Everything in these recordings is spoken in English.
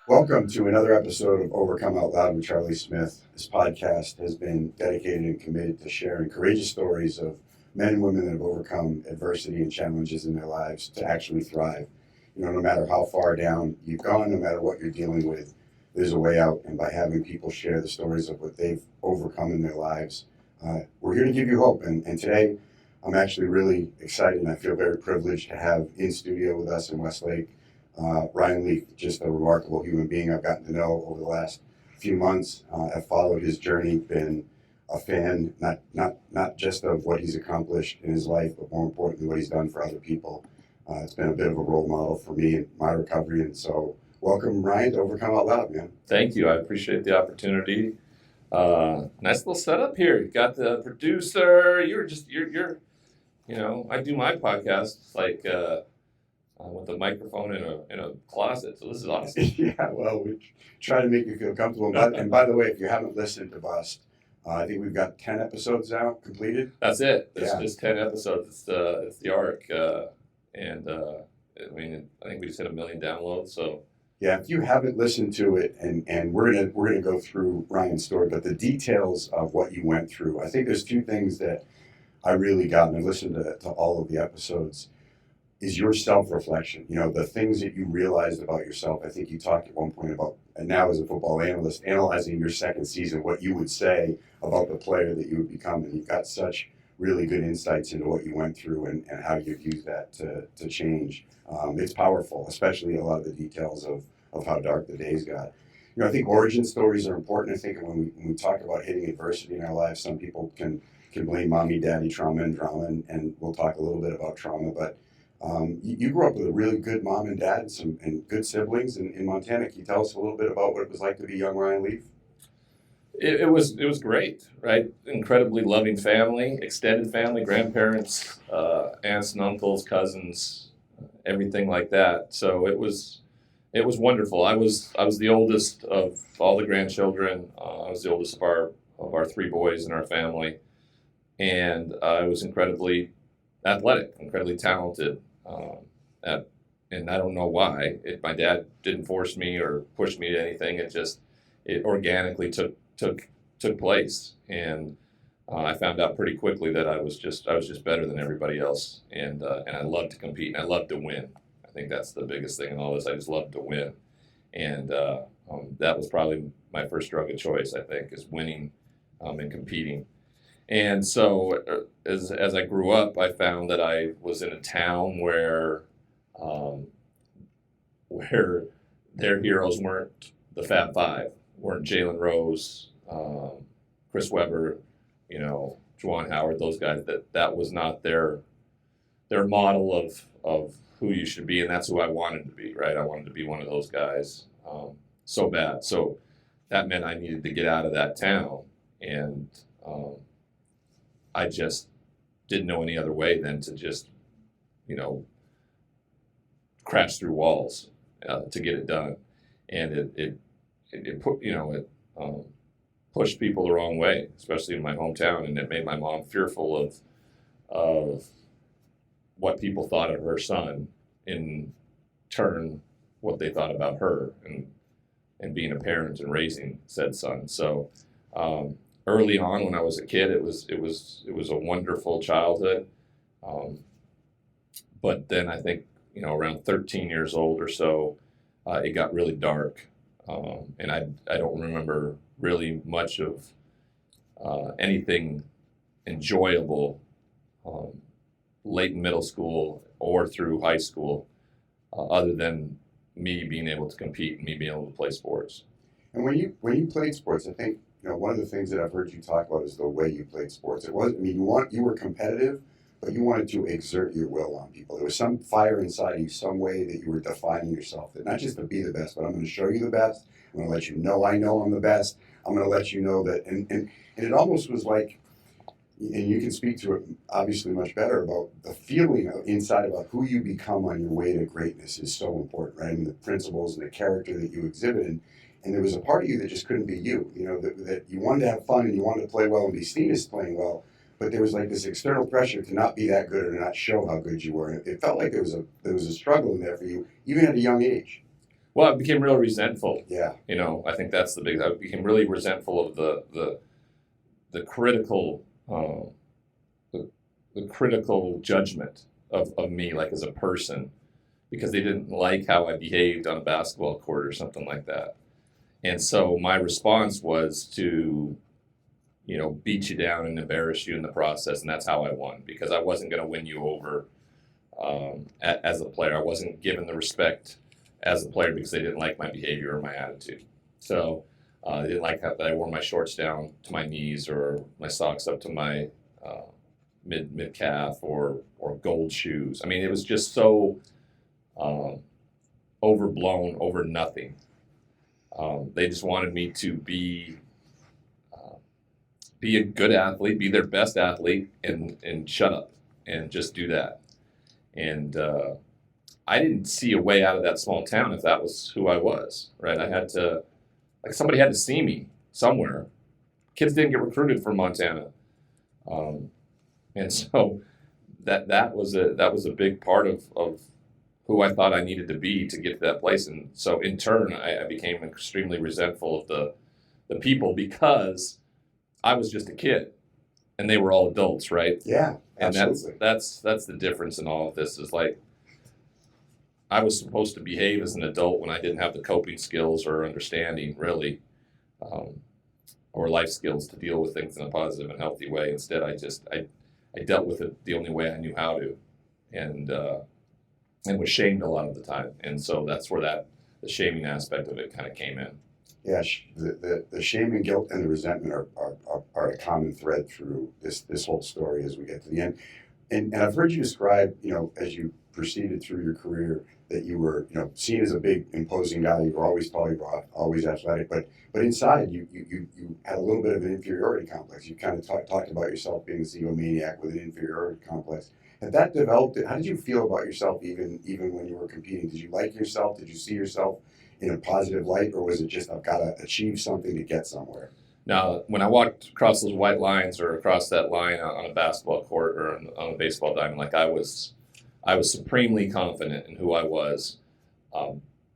Welcome to another episode of Overcome Out Loud with Charlie Smith. This podcast has been dedicated and committed to sharing courageous stories of men and women that have overcome adversity and challenges in their lives to actually thrive. No matter how far down you've gone, no matter what you're dealing with, there's a way out. And by having people share the stories of what they've overcome in their lives, we're here to give you hope. And today, I'm actually really excited and I feel very privileged to have in studio with us in Westlake Ryan Leaf, just a remarkable human being I've gotten to know over the last few months. I've followed his journey, been a fan, not just of what he's accomplished in his life, but more importantly, what he's done for other people. It's been a bit of a role model for me in my recovery, and so welcome, Ryan, to Overcome Out Loud, man. Thank you. I appreciate the opportunity. Nice little setup here. You got the producer. You're. I do my podcast like. With a microphone in a closet, so this is awesome. Yeah, well, we try to make you feel comfortable. And by the way, if you haven't listened to Bust, I think we've got 10 episodes now completed. That's it. It's just 10 episodes. It's the arc, and I think we just hit 1 million downloads. So yeah, if you haven't listened to it, and we're gonna go through Ryan's story, but the details of what you went through, I think there's two things that I really got, and I listened to all of the episodes. Is your self-reflection, the things that you realized about yourself. I think you talked at one point about, and now as a football analyst, analyzing your second season, what you would say about the player that you would become. And you've got such really good insights into what you went through and how you've used that to change. It's powerful, especially a lot of the details of how dark the days got. I think origin stories are important. I think when we talk about hitting adversity in our lives, some people can blame mommy, daddy, trauma, and drama, and we'll talk a little bit about trauma, but you grew up with a really good mom and dad and good siblings in Montana. Can you tell us a little bit about what it was like to be young Ryan Leaf? It was great, right? Incredibly loving family, extended family, grandparents, aunts and uncles, cousins, everything like that. So it was wonderful. I was the oldest of all the grandchildren. I was the oldest of our 3 boys in our family, and I was incredibly athletic, incredibly talented. And I don't know why. My dad didn't force me or push me to anything. It organically took place, and I found out pretty quickly that I was just better than everybody else, and I loved to compete and I loved to win. I think that's the biggest thing in all this. I just loved to win, and that was probably my first drug of choice. I think is winning and competing. And so, as I grew up, I found that I was in a town where their heroes weren't the Fab Five, weren't Jalen Rose, Chris Webber, Juwan Howard, those guys. That was not their model of who you should be, and that's who I wanted to be. Right, I wanted to be one of those guys so bad. So that meant I needed to get out of that town, and I just didn't know any other way than to just, crash through walls to get it done, and it put pushed people the wrong way, especially in my hometown, and it made my mom fearful of what people thought of her son, in turn what they thought about her, and being a parent and raising said son. So. Early on, when I was a kid, it was a wonderful childhood, but then I think around 13 years old or so, it got really dark, and I don't remember really much of anything enjoyable late in middle school or through high school, other than me being able to compete and me being able to play sports. And when you played sports, I think. One of the things that I've heard you talk about is the way you played sports. You were competitive, but you wanted to exert your will on people. There was some fire inside you, some way that you were defining yourself, that not just to be the best, but I'm going to show you the best. I'm going to let you know I know I'm the best. I'm going to let you know that, and it almost was like, and you can speak to it obviously much better, about the feeling inside about who you become on your way to greatness is so important, right? I mean, the principles and the character that you exhibit. And there was a part of you that just couldn't be you, that you wanted to have fun and you wanted to play well and be seen as playing well, but there was like this external pressure to not be that good or to not show how good you were. And it felt like there was a struggle in there for you, even at a young age. Well, I became real resentful. Yeah. I think that's the big. I became really resentful of the critical the critical judgment of me, like as a person, because they didn't like how I behaved on a basketball court or something like that. And so my response was to, beat you down and embarrass you in the process, and that's how I won, because I wasn't going to win you over as a player. I wasn't given the respect as a player because they didn't like my behavior or my attitude. So they didn't like that I wore my shorts down to my knees or my socks up to my mid calf or gold shoes. I mean, it was just so overblown over nothing. They just wanted me to be a good athlete, be their best athlete, and shut up and just do that. And I didn't see a way out of that small town if that was who I was, right? I had to, somebody had to see me somewhere. Kids didn't get recruited from Montana. And so that was a big part of who I thought I needed to be to get to that place. And so in turn, I became extremely resentful of the people because I was just a kid and they were all adults, right? Yeah, absolutely. And that's the difference in all of this is like, I was supposed to behave as an adult when I didn't have the coping skills or understanding really, or life skills to deal with things in a positive and healthy way. Instead, I dealt with it the only way I knew how to, and was shamed a lot of the time. And so that's where the shaming aspect of it kind of came in. Yeah, the shame and guilt and the resentment are a common thread through this whole story as we get to the end. And I've heard you describe, as you proceeded through your career, that you were, seen as a big, imposing guy. You were always polyglot, always athletic, but inside you had a little bit of an inferiority complex. You kind of talked about yourself being a egomaniac with an inferiority complex. Had that developed? How did you feel about yourself even when you were competing? Did you like yourself? Did you see yourself in a positive light, or was it just I've got to achieve something to get somewhere? Now, when I walked across those white lines or across that line on a basketball court or on a baseball diamond, like I was supremely confident in who I was,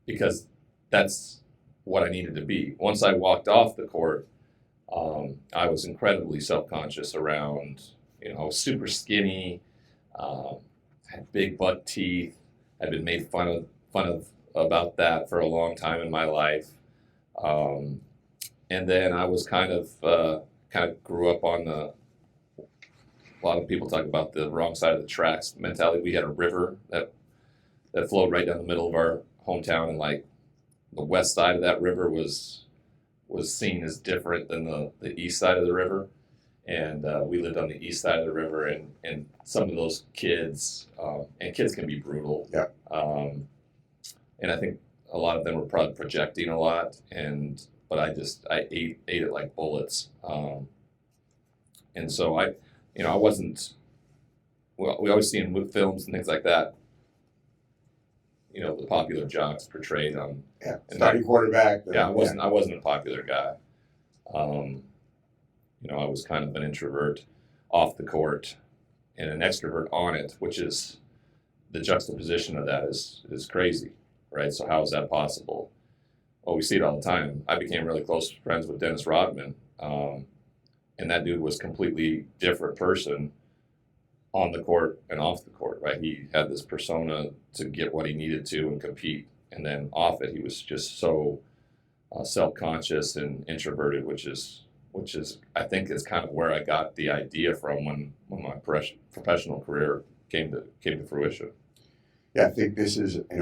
because that's what I needed to be. Once I walked off the court, I was incredibly self-conscious around, I was super skinny, had big buck teeth. I'd been made fun of about that for a long time in my life. And then I was kind of grew up on a lot of people talk about the wrong side of the tracks mentality. We had a river that flowed right down the middle of our hometown, and like the west side of that river was seen as different than the east side of the river. And we lived on the east side of the river, and some of those kids, and kids can be brutal. Yeah. And I think a lot of them were probably projecting a lot, but I ate it like bullets. And so I wasn't. Well, we always see in films and things like that. The popular jocks portrayed on. Yeah, starting quarterback. I wasn't a popular guy. I was kind of an introvert off the court and an extrovert on it, which is the juxtaposition of that is crazy, right? So how is that possible? Well, we see it all the time. I became really close friends with Dennis Rodman, and that dude was a completely different person on the court and off the court, right? He had this persona to get what he needed to and compete, and then off it, he was just so self-conscious and introverted, which is I think is kind of where I got the idea from when my professional career came to fruition. Yeah, I think this is, and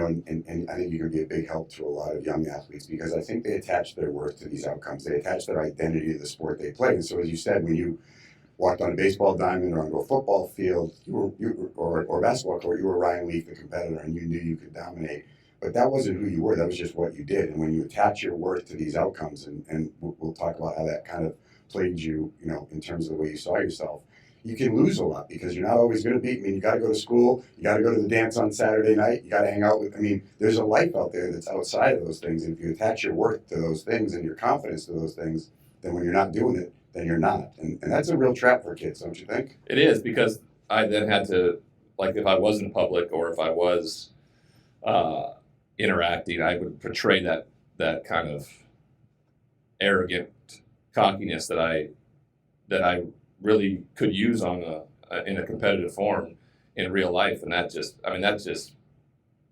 I think you can be a big help to a lot of young athletes, because I think they attach their worth to these outcomes. They attach their identity to the sport they play. And so, as you said, when you walked on a baseball diamond or onto a football field, or basketball court, you were Ryan Leaf, the competitor, and you knew you could dominate. But that wasn't who you were. That was just what you did. And when you attach your worth to these outcomes, and we'll talk about how that kind of played you, in terms of the way you saw yourself, you can lose a lot because you're not always going to be. I mean, you got to go to school. You got to go to the dance on Saturday night. You got to hang out with. I mean, there's a life out there that's outside of those things. And if you attach your worth to those things and your confidence to those things, then when you're not doing it, then you're not. And that's a real trap for kids, don't you think? It is, because I then had to, like, if I was in public or if I was interacting, I would portray that kind of arrogant cockiness that I really could use in a competitive form in real life, and that just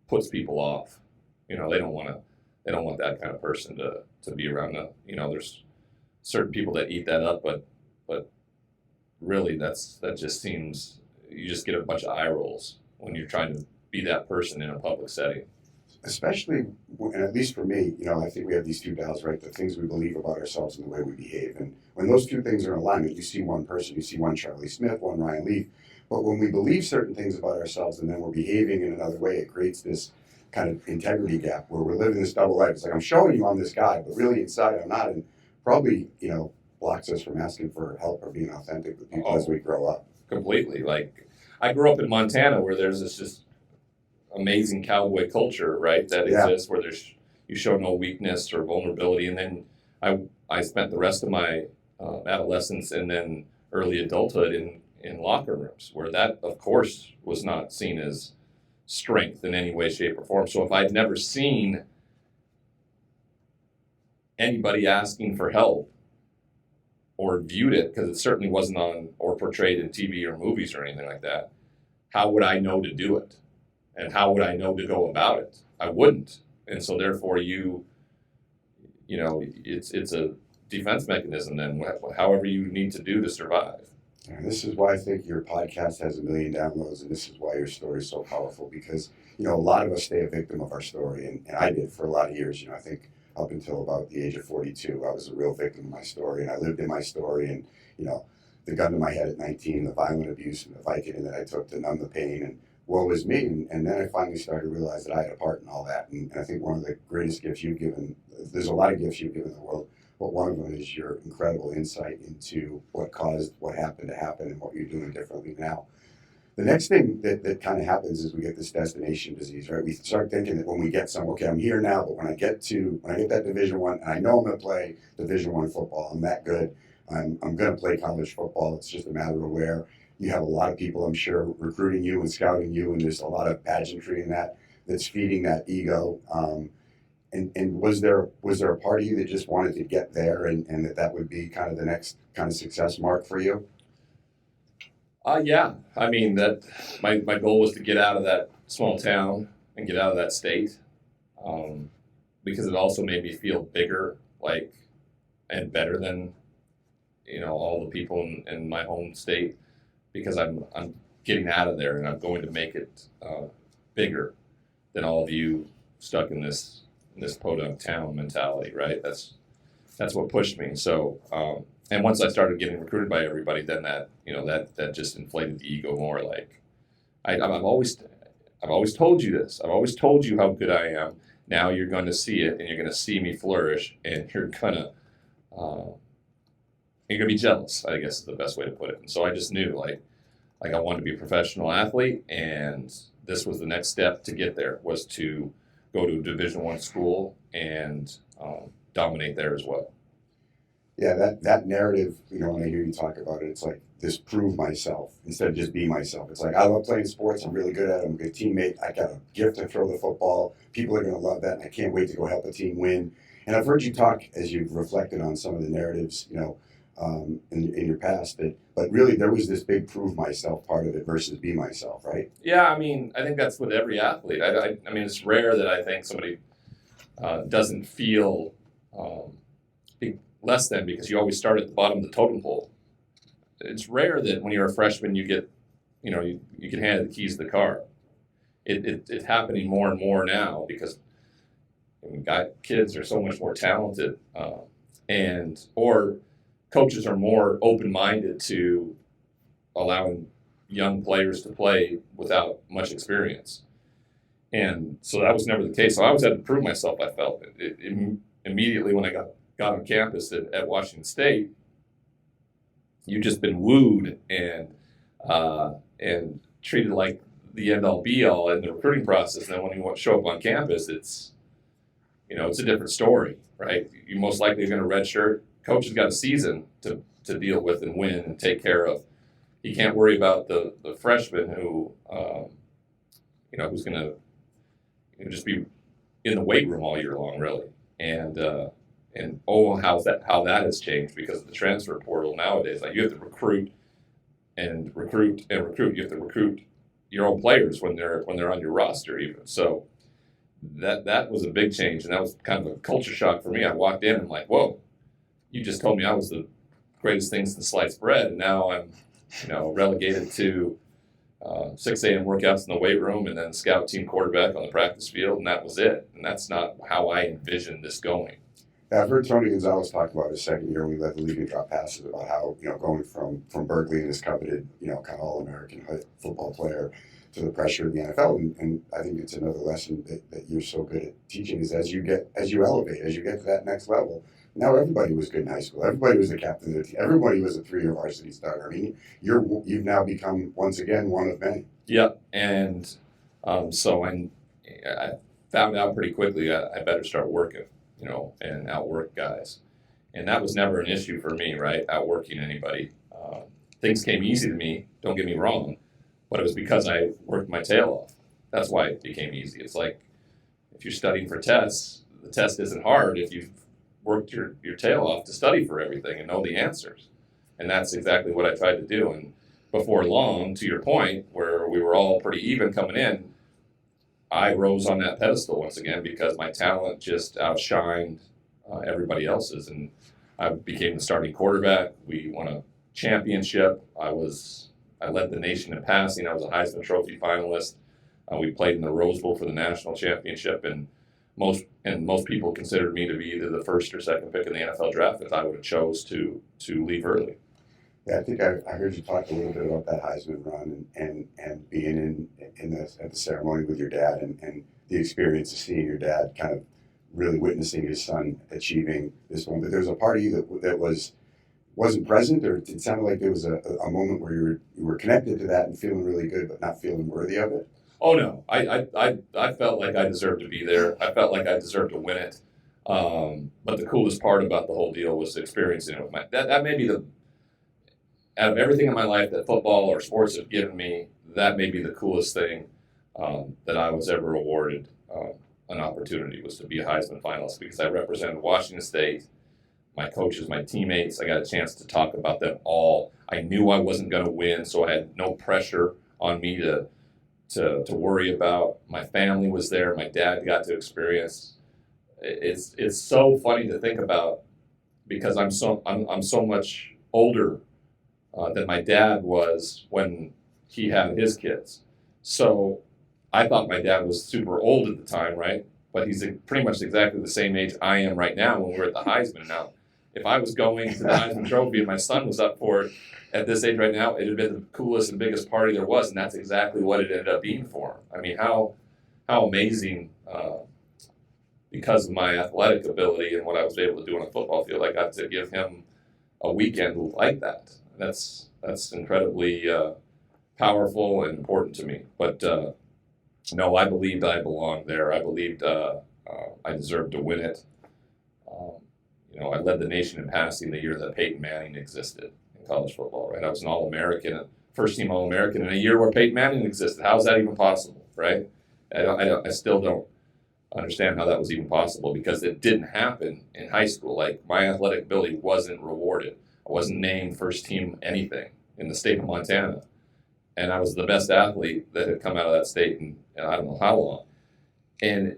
puts people off. They don't want that kind of person to be around. There's certain people that eat that up, but really that just seems, you just get a bunch of eye rolls when you're trying to be that person in a public setting. Especially, and at least for me, I think we have these two dials, right? The things we believe about ourselves and the way we behave. And when those two things are in alignment, you see one person, you see one Charlie Smith, one Ryan Leaf. But when we believe certain things about ourselves and then we're behaving in another way, it creates this kind of integrity gap where we're living this double life. It's like, I'm showing you I'm this guy, but really inside I'm not. And probably, blocks us from asking for help or being authentic with people as we grow up. Completely. Like, I grew up in Montana where there's this just amazing cowboy culture, right, that exists, where you show no weakness or vulnerability. And then I spent the rest of my adolescence and then early adulthood in locker rooms, where that, of course, was not seen as strength in any way, shape, or form. So if I'd never seen anybody asking for help or viewed it, because it certainly wasn't on or portrayed in TV or movies or anything like that, how would I know to do it? And how would I know to go about it? I wouldn't. And so therefore it's a defense mechanism then, however you need to do to survive. And this is why I think your podcast has 1 million downloads, and this is why your story is so powerful, because, a lot of us stay a victim of our story, and I did for a lot of years. I think up until about the age of 42, I was a real victim of my story, and I lived in my story, and, the gun to my head at 19, the violent abuse and the Vicodin that I took to numb the pain, and woe is me. And then I finally started to realize that I had a part in all that, and I think one of the greatest gifts you've given, there's a lot of gifts you've given the world, but one of them is your incredible insight into what caused what happened to happen and what you're doing differently now. The next thing that kind of happens is we get this destination disease, right? We start thinking that when we get okay, I'm here now, but when I get that Division I, and I know I'm going to play Division I football, I'm that good, I'm going to play college football. It's just a matter of where. You have a lot of people, I'm sure, recruiting you and scouting you, and there's a lot of pageantry in that's feeding that ego. And was there a part of you that just wanted to get there, and that would be kind of the next kind of success mark for you? Yeah. I mean, that my goal was to get out of that small town and get out of that state, because it also made me feel bigger, and better than all the people in my home state, because I'm getting out of there and I'm going to make it bigger than all of you stuck in this podunk town mentality, right? That's what pushed me. So, and once I started getting recruited by everybody, then that just inflated the ego more. I've always told you this. I've always told you how good I am. Now you're going to see it, and you're going to see me flourish, and you're gonna be jealous, I guess is the best way to put it. And so I just knew, I wanted to be a professional athlete, and this was the next step to get there, was to go to a Division I school and dominate there as well. Yeah, that narrative, when I hear you talk about it, it's like this prove myself instead of just be myself. It's like, I love playing sports. I'm really good at it. I'm a good teammate. I got a gift to throw the football. People are going to love that, and I can't wait to go help a team win. And I've heard you talk as you've reflected on some of the narratives, in your past, but really there was this big prove myself part of it versus be myself, right? Yeah, I mean, I think that's with every athlete. I mean, it's rare that I think somebody doesn't feel less than, because you always start at the bottom of the totem pole. It's rare that when you're a freshman you get, you get handed the keys to the car. It's happening more and more now, because kids are so much more talented, or coaches are more open-minded to allowing young players to play without much experience. And so that was never the case. So I always had to prove myself, I felt. Immediately when I got on campus at Washington State, you've just been wooed and treated like the end-all be-all in the recruiting process. And then when you show up on campus, it's a different story, right? You're most likely going to redshirt. Coach has got a season to deal with and win and take care of. He can't worry about the freshman who, who's going to just be in the weight room all year long, really. And how that has changed because of the transfer portal nowadays. Like you have to recruit and recruit and recruit. You have to recruit your own players when they're on your roster even. So that was a big change, and that was kind of a culture shock for me. I walked in and I'm like, whoa, you just told me I was the greatest thing since sliced bread, and now I'm relegated to 6 a.m. workouts in the weight room and then scout team quarterback on the practice field, and that was it. And that's not how I envisioned this going. I've heard Tony Gonzalez talk about his second year when he led the league in drop passes about how, going from Berkeley and this coveted, kind of all-American football player to the pressure of the NFL. And I think it's another lesson that you're so good at teaching is as you elevate, as you get to that next level. Now everybody was good in high school. Everybody was a captain of the team. Everybody was a 3-year varsity starter. I mean, you've now become, once again, one of many. Yep. And so I found out pretty quickly I better start working, and outwork guys. And that was never an issue for me, right? Outworking anybody. Things came easy to me, don't get me wrong, but it was because I worked my tail off. That's why it became easy. It's like if you're studying for tests, the test isn't hard if you've worked your tail off to study for everything and know the answers. And that's exactly what I tried to do. And before long, to your point, where we were all pretty even coming in, I rose on that pedestal once again because my talent just outshined everybody else's. And I became the starting quarterback. We won a championship. I led the nation in passing. I was a Heisman Trophy finalist. We played in the Rose Bowl for the national championship, and most people considered me to be either the first or second pick in the NFL draft if I would have chose to leave early. Yeah, I think I heard you talk a little bit about that Heisman run and being at the ceremony with your dad and the experience of seeing your dad kind of really witnessing his son achieving this one. But there was a part of you that wasn't present, or it sounded like there was a moment where you were connected to that and feeling really good, but not feeling worthy of it. Oh no, I felt like I deserved to be there. I felt like I deserved to win it. But the coolest part about the whole deal was experiencing it with that may be out of everything in my life that football or sports have given me, that may be the coolest thing that I was ever awarded an opportunity was to be a Heisman finalist because I represented Washington State, my coaches, my teammates. I got a chance to talk about them all. I knew I wasn't going to win, so I had no pressure on me to worry about. My family was there. My dad got to experience. It's so funny to think about because I'm so much older than my dad was when he had his kids. So I thought my dad was super old at the time, right? But he's pretty much exactly the same age I am right now when we're at the Heisman. Now, if I was going to the Heisman Trophy and my son was up for it at this age right now, it would have been the coolest and biggest party there was, and that's exactly what it ended up being for him. I mean, how amazing, because of my athletic ability and what I was able to do on a football field, I got to give him a weekend like that. That's incredibly powerful and important to me. But no, I believed I belonged there. I believed I deserved to win it. I led the nation in passing the year that Peyton Manning existed in college football, right? I was an All-American, first-team All-American in a year where Peyton Manning existed. How is that even possible, right? I still don't understand how that was even possible because it didn't happen in high school. Like, my athletic ability wasn't rewarded. I wasn't named first-team anything in the state of Montana. And I was the best athlete that had come out of that state in I don't know how long. And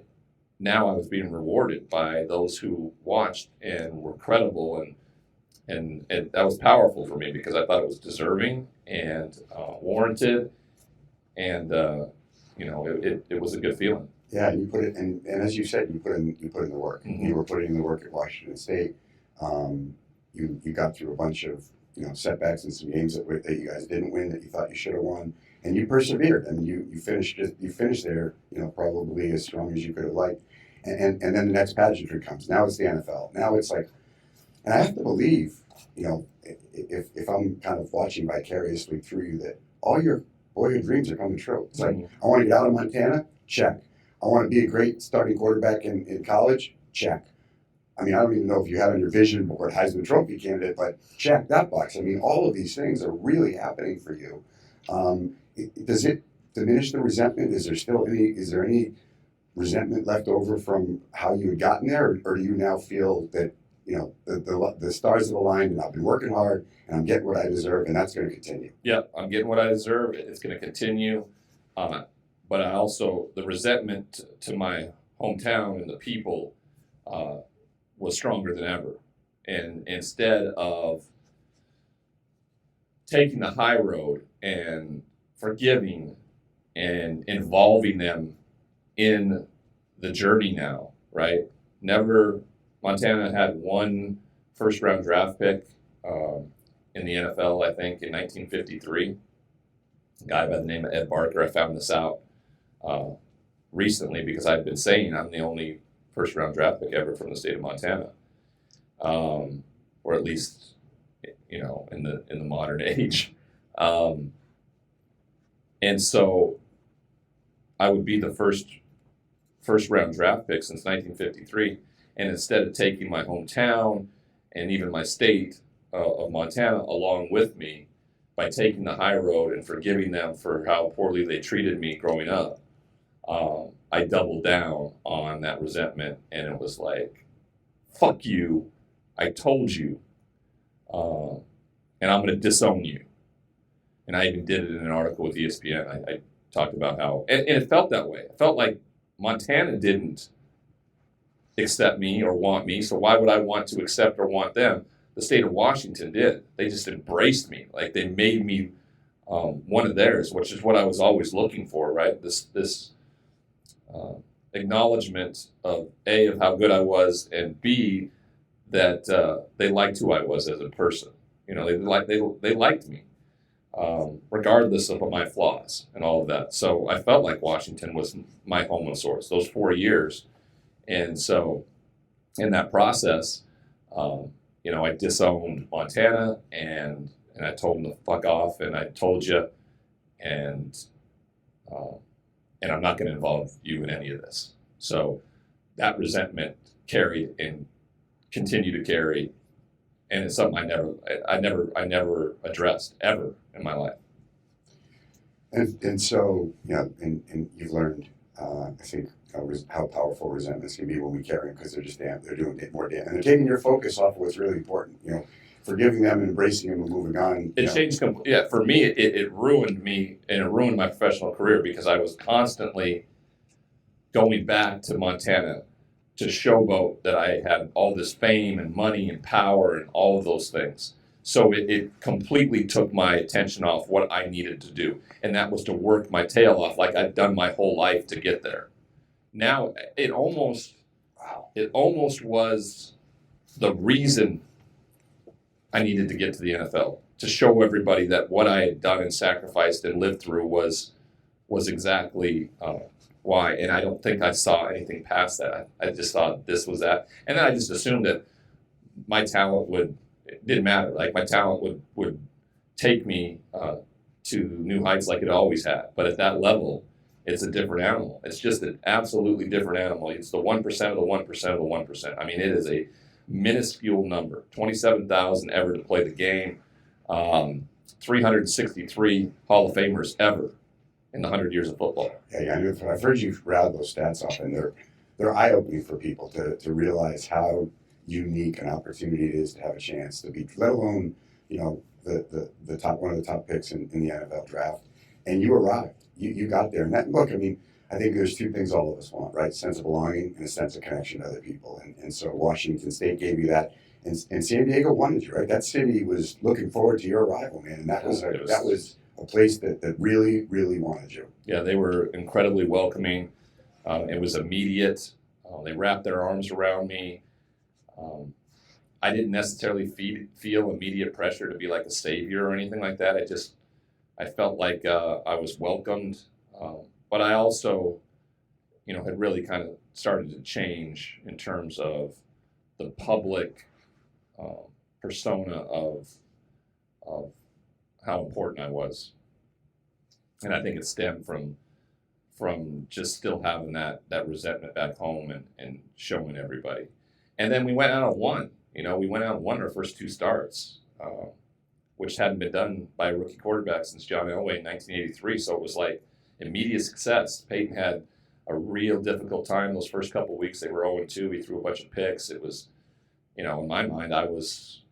now I was being rewarded by those who watched and were credible, and that was powerful for me because I thought it was deserving and warranted, and it was a good feeling. Yeah, you put it, and as you said, you put in the work. Mm-hmm. You were putting in the work at Washington State. You got through a bunch of setbacks and some games that you guys didn't win that you thought you should have won, and you persevered. I mean, you finished there, probably as strong as you could have liked. And then the next pageantry comes. Now it's the NFL. Now it's like, and I have to believe, if I'm kind of watching vicariously through you, that all your boyhood dreams are coming true. It's like, I want to get out of Montana, check. I want to be a great starting quarterback in college, check. I mean, I don't even know if you had on your vision board Heisman Trophy candidate, but check that box. I mean, all of these things are really happening for you. Does it diminish the resentment? Is there any resentment left over from how you had gotten there, or do you now feel that the stars have aligned and I've been working hard and I'm getting what I deserve and that's going to continue? Yeah, I'm getting what I deserve. It's going to continue. But I also, the resentment to my hometown and the people was stronger than ever. And instead of taking the high road and forgiving and involving them in the journey now, right? Montana had one first-round draft pick in the NFL, I think, in 1953. A guy by the name of Ed Barker. I found this out recently because I've been saying I'm the only first-round draft pick ever from the state of Montana, or at least, in the modern age. And so I would be the first-round draft pick since 1953. And instead of taking my hometown and even my state of Montana along with me by taking the high road and forgiving them for how poorly they treated me growing up, I doubled down on that resentment. And it was like, fuck you, I told you, and I'm going to disown you. And I even did it in an article with ESPN. I talked about how, and it felt that way. It felt like Montana didn't accept me or want me, so why would I want to accept or want them? The state of Washington did. They just embraced me. Like, they made me one of theirs, which is what I was always looking for, right? This acknowledgement of A, of how good I was, and B, that they liked who I was as a person. They liked me, regardless of my flaws and all of that. So I felt like Washington was my home of sorts those 4 years. And so in that process, I disowned Montana and I told them to fuck off, and I told you, and I'm not going to involve you in any of this. So that resentment carried and continued to carry, and it's something I never addressed ever in my life. And so, and you've learned, I think, how powerful resentments can be when we carry them, because they're doing more damage, and they're taking your focus off of what's really important. Forgiving them and embracing them and moving on. It changed. Yeah, for me, it ruined me, and it ruined my professional career, because I was constantly going back to Montana to showboat that I had all this fame and money and power and all of those things. So it completely took my attention off what I needed to do, and that was to work my tail off like I'd done my whole life to get there. Now it almost was the reason I needed to get to the NFL, to show everybody that what I had done and sacrificed and lived through was exactly why. And I don't think I saw anything past that. I just thought this was that, and then I just assumed that my talent it didn't matter. Like, my talent would take me to new heights like it always had. But at that level, it's a different animal. It's just an absolutely different animal. It's the 1% of the 1% of the 1%. I mean, it is a minuscule number. 27,000 ever to play the game. 363 Hall of Famers ever in the 100 years of football. Yeah, I've heard you rattle those stats off, and they're eye-opening for people to realize how unique an opportunity it is to have a chance to be, let alone, the top, one of the top picks in the NFL draft. And you arrived. You got there. And that, look, I think there's two things all of us want, right? Sense of belonging and a sense of connection to other people. And so Washington State gave you that. And San Diego wanted you, right? That city was looking forward to your arrival, man. And that was a place that really, really wanted you. Yeah, they were incredibly welcoming. It was immediate. They wrapped their arms around me. I didn't necessarily feel immediate pressure to be like a savior or anything like that. I felt like I was welcomed. But I also, had really kind of started to change in terms of the public persona of how important I was. And I think it stemmed from just still having that resentment back home and showing everybody. And then we went out and won. We went out and won our first two starts, which hadn't been done by a rookie quarterback since John Elway in 1983. So it was like immediate success. Peyton had a real difficult time. Those first couple of weeks, they were 0-2. We threw a bunch of picks. It was, in my mind, I was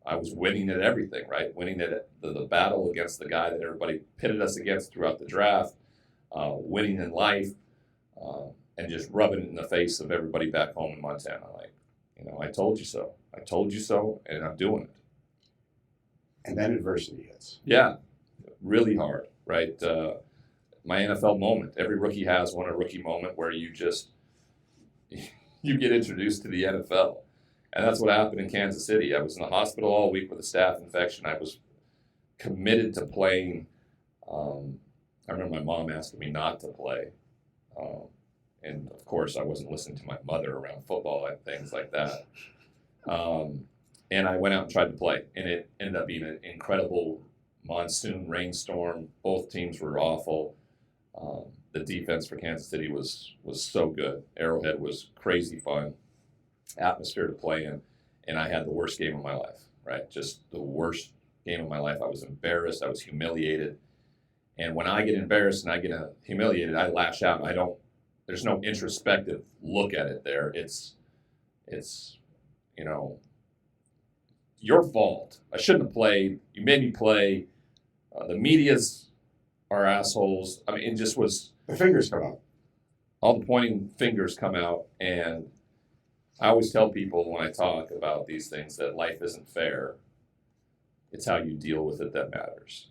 winning at everything, right? Winning at the battle against the guy that everybody pitted us against throughout the draft, winning in life, and just rubbing it in the face of everybody back home in Montana. Like, I told you so. I told you so, and I'm doing it. And then adversity hits. Yeah, really hard, right? My NFL moment. Every rookie has one, a rookie moment where you get introduced to the NFL. And that's what happened in Kansas City. I was in the hospital all week with a staph infection. I was committed to playing. I remember my mom asking me not to play. And, of course, I wasn't listening to my mother around football and things like that. And I went out and tried to play. And it ended up being an incredible monsoon rainstorm. Both teams were awful. The defense for Kansas City was so good. Arrowhead was crazy fun atmosphere to play in, and I had the worst game of my life, right? Just the worst game of my life. I was embarrassed. I was humiliated. And when I get embarrassed and I get humiliated, I lash out. There's no introspective look at it there. It's your fault. I shouldn't have played. You made me play. The media's are assholes. I mean, it just was. The fingers come out. All the pointing fingers come out, and I always tell people when I talk about these things that life isn't fair. It's how you deal with it that matters.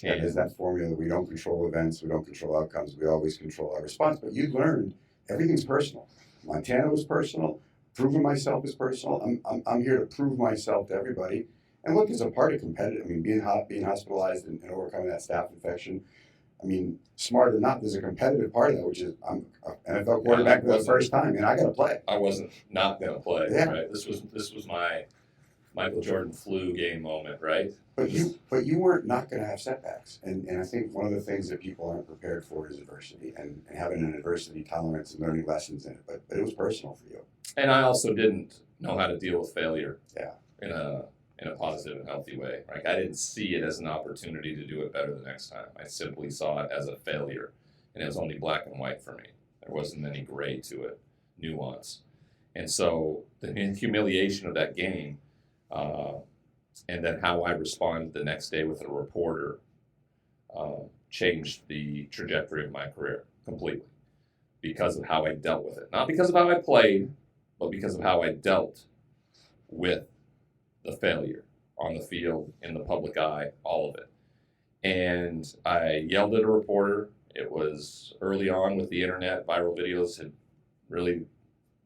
And is that formula? We don't control events. We don't control outcomes. We always control our response. But you learned everything's personal. Montana was personal. Proving myself is personal. I'm here to prove myself to everybody. And look, it's a part of competitive. I mean, being hospitalized and overcoming that staph infection. I mean, smart or not, there's a competitive part of that, which is I'm an NFL quarterback for the first time, and I got to play. I wasn't not going to play. Yeah. Right. This was my Michael Jordan flu game moment, right? But you weren't not going to have setbacks, and I think one of the things that people aren't prepared for is adversity and having an adversity tolerance and learning lessons in it. But it was personal for you. And I also didn't know how to deal with failure. Yeah. In a positive and healthy way. Like, I didn't see it as an opportunity to do it better the next time. I simply saw it as a failure, and it was only black and white for me. There wasn't any gray to it, nuance. And so the humiliation of that game, and then how I responded the next day with a reporter, changed the trajectory of my career completely because of how I dealt with it. Not because of how I played, but because of how I dealt with the failure on the field, in the public eye, all of it. And I yelled at a reporter. It was early on with the internet. Viral videos had really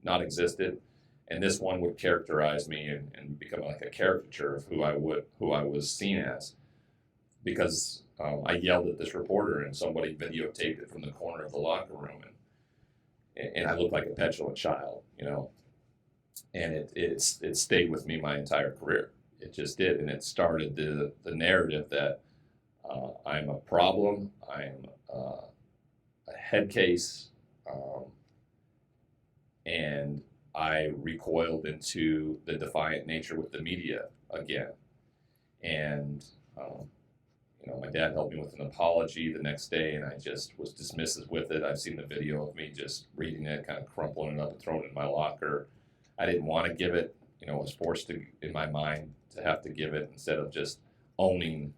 not existed. And this one would characterize me and become like a caricature of who I was seen as. Because I yelled at this reporter and somebody videotaped it from the corner of the locker room. And I looked like a petulant child, And it stayed with me my entire career. It just did. And it started the narrative that I'm a problem, I'm a head case, and I recoiled into the defiant nature with the media again. And, my dad helped me with an apology the next day, and I just was dismissive with it. I've seen the video of me just reading it, kind of crumpling it up and throwing it in my locker. I didn't want to give it, was forced to, in my mind, to have to give it instead of just owning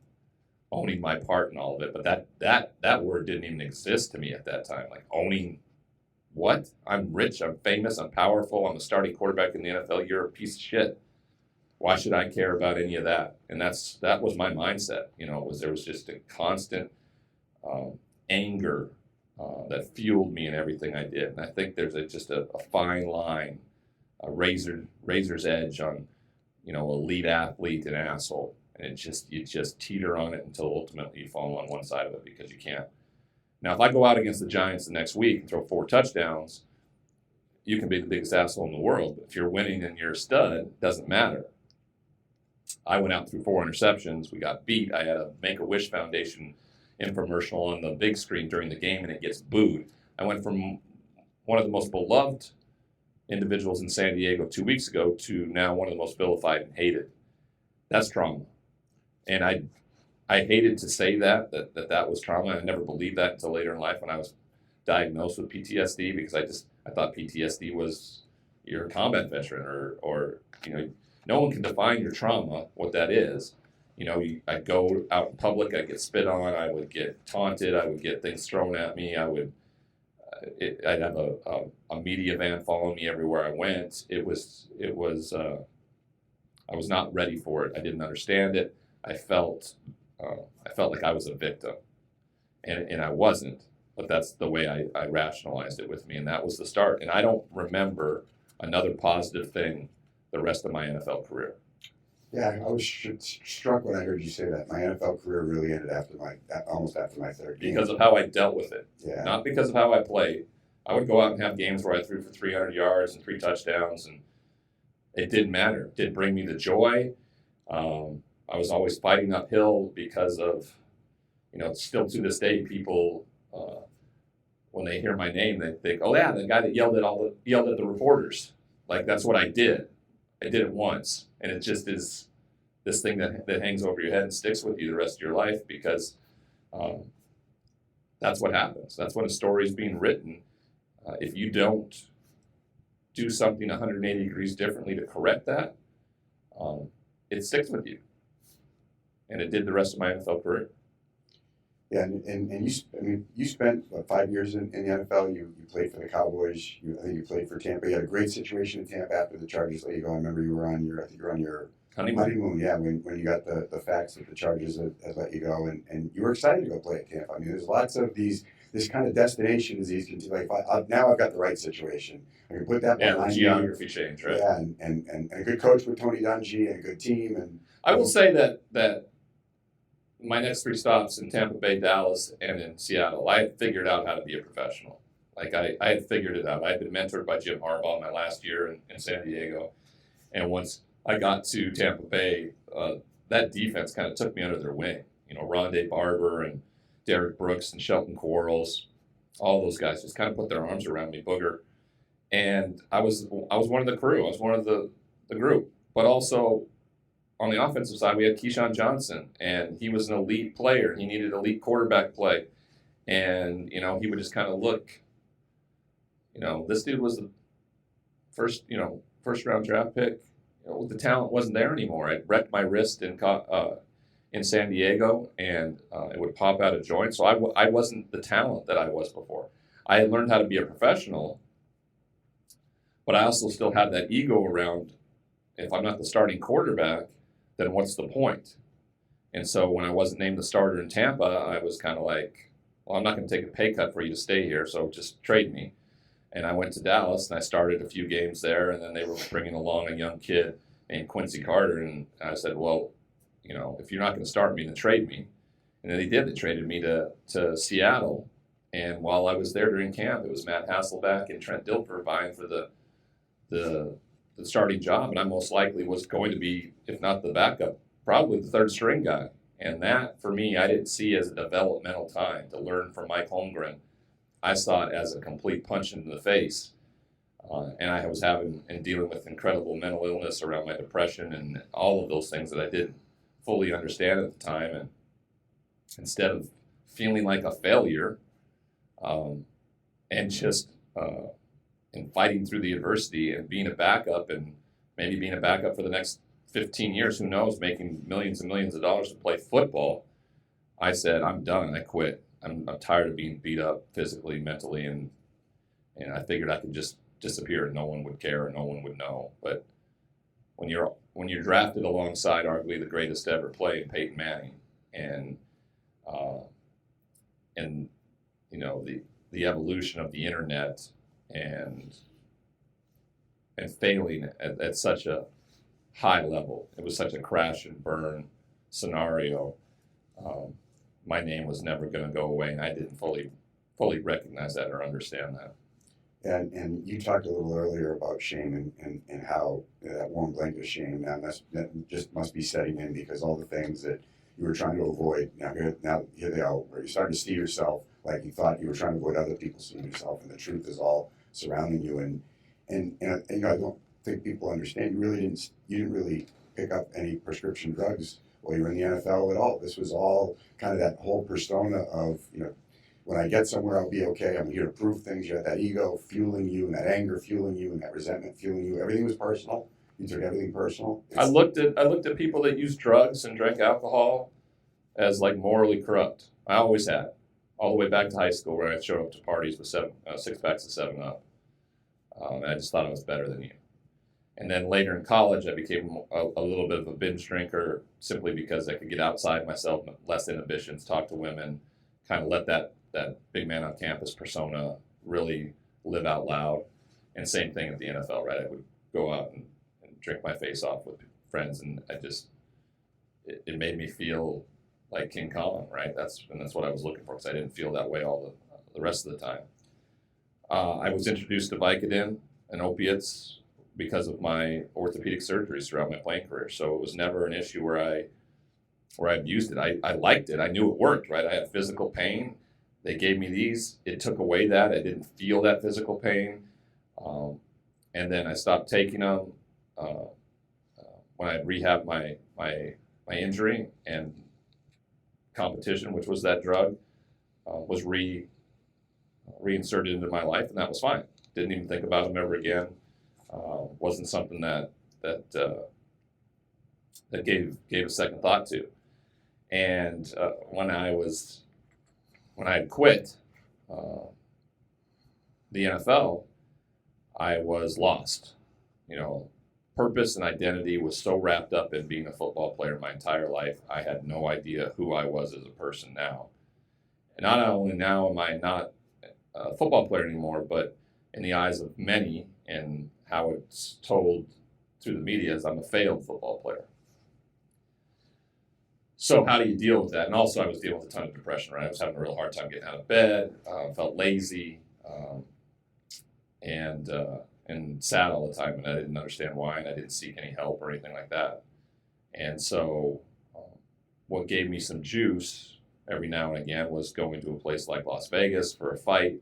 my part in all of it. But that word didn't even exist to me at that time. Like, owning what? I'm rich, I'm famous, I'm powerful, I'm the starting quarterback in the NFL. You're a piece of shit. Why should I care about any of that? And that was my mindset. There was just a constant anger that fueled me in everything I did. And I think there's just a fine line, a razor's edge on, elite athlete and asshole. And you just teeter on it until ultimately you fall on one side of it because you can't. Now, if I go out against the Giants the next week and throw 4 touchdowns, you can be the biggest asshole in the world. But if you're winning and you're a stud, it doesn't matter. I went out through 4 interceptions. We got beat. I had a Make-A-Wish Foundation infomercial on the big screen during the game, and it gets booed. I went from one of the most beloved individuals in San Diego 2 weeks ago to now one of the most vilified and hated. That's trauma. And I hated to say that was trauma. I never believed that until later in life when I was diagnosed with PTSD because I thought PTSD was you're a combat veteran or no one can define your trauma, what that is. I'd go out in public, I'd get spit on, I would get taunted, I would get things thrown at me, I'd have a media van following me everywhere I went. I was not ready for it. I didn't understand it. I felt like I was a victim, and I wasn't. But that's the way I rationalized it with me, and that was the start. And I don't remember another positive thing the rest of my NFL career. Yeah, I was struck when I heard you say that. My NFL career really ended almost after my third game. Because of how I dealt with it. Yeah. Not because of how I played. I would go out and have games where I threw for 300 yards and 3 touchdowns, and it didn't matter. It didn't bring me the joy. I was always fighting uphill because of, still to this day, people, when they hear my name, they think, oh yeah, the guy that yelled at the reporters. Like, that's what I did. I did it once, and it just is this thing that hangs over your head and sticks with you the rest of your life because that's what happens. That's when a story is being written. If you don't do something 180 degrees differently to correct that, it sticks with you. And it did the rest of my NFL career. Yeah, and you spent 5 years in the NFL. You played for the Cowboys. I think you played for Tampa. You had a great situation in Tampa after the Chargers let you go. I remember you were on your honeymoon. Yeah, when you got the facts that the Chargers had let you go, and you were excited to go play at Tampa. I mean, there's lots of this kind of destination disease. Like, now I've got the right situation. I can put that behind me. Geography change, right? Yeah, and a good coach with Tony Dungy and a good team. And I will say that my next 3 stops in Tampa Bay, Dallas, and in Seattle, I had figured out how to be a professional. Like, I had figured it out. I had been mentored by Jim Harbaugh my last year in San Diego. And once I got to Tampa Bay, that defense kind of took me under their wing. Rondé Barber and Derek Brooks and Shelton Quarles, all those guys just kind of put their arms around me, Booger. And I was one of the crew. I was one of the group. But also, on the offensive side, we had Keyshawn Johnson, and he was an elite player. He needed elite quarterback play. And, he would just kind of look, this dude was the first round draft pick. The talent wasn't there anymore. I wrecked my wrist in San Diego, and it would pop out of joint. So I wasn't the talent that I was before. I had learned how to be a professional, but I also still had that ego around, if I'm not the starting quarterback, then what's the point? And so when I wasn't named the starter in Tampa, I was kind of like, well, I'm not going to take a pay cut for you to stay here, so just trade me. And I went to Dallas, and I started a few games there, and then they were bringing along a young kid named Quincy Carter, and I said, well, if you're not going to start me, then trade me. And then they did. They traded me to Seattle, and while I was there during camp, it was Matt Hasselbeck and Trent Dilfer vying for the starting job, and I most likely was going to be, if not the backup, probably the third string guy. And that, for me, I didn't see as a developmental time to learn from Mike Holmgren. I saw it as a complete punch in the face. And I was having and dealing with incredible mental illness around my depression and all of those things that I didn't fully understand at the time. And instead of feeling like a failure and just and fighting through the adversity and being a backup and maybe being a backup for the next 15 years, who knows, making millions and millions of dollars to play football, I said, I'm done. I quit. I'm tired of being beat up physically, mentally, and I figured I could just disappear and no one would care and no one would know. But when you're drafted alongside arguably the greatest to ever play, Peyton Manning, and the evolution of the internet and failing at such a high level, it was such a crash and burn scenario. My name was never going to go away, and I didn't fully recognize that or understand that. And you talked a little earlier about shame and how that warm blanket of shame that just must be setting in because all the things that you were trying to avoid, now here they are, where you're starting to see yourself like you thought you were trying to avoid other people seeing yourself, and the truth is all surrounding you. And I don't think people understand. You didn't really pick up any prescription drugs while you were in the NFL at all. This was all kind of that whole persona of when I get somewhere, I'll be okay. I'm here to prove things. You had that ego fueling you, and that anger fueling you, and that resentment fueling you. Everything was personal. You took everything personal. I looked at people that used drugs and drank alcohol as like morally corrupt. I always had, all the way back to high school, where I showed up to parties with 6-packs of 7-Up, and I just thought I was better than you. And then later in college, I became a little bit of a binge drinker simply because I could get outside myself, less inhibitions, talk to women, kind of let that big man on campus persona really live out loud. And same thing at the NFL, right? I would go out and drink my face off with friends, and it made me feel like King Kong, right? That's what I was looking for, because I didn't feel that way all the rest of the time. I was introduced to Vicodin and opiates because of my orthopedic surgeries throughout my playing career. So it was never an issue where I abused it. I liked it. I knew it worked, right? I had physical pain. They gave me these. It took away that. I didn't feel that physical pain. And then I stopped taking them when I rehabbed my injury, and competition, which was that drug, was reinserted into my life, and that was fine. Didn't even think about them ever again. Wasn't something that gave a second thought to. And when I had quit the NFL, I was lost. Purpose and identity was so wrapped up in being a football player my entire life. I had no idea who I was as a person now. And not only now am I not a football player anymore, but in the eyes of many, and how it's told through the media, is I'm a failed football player. So how do you deal with that? And also I was dealing with a ton of depression, right? I was having a real hard time getting out of bed, felt lazy, and sad all the time, and I didn't understand why, and I didn't seek any help or anything like that. And so what gave me some juice every now and again was going to a place like Las Vegas for a fight,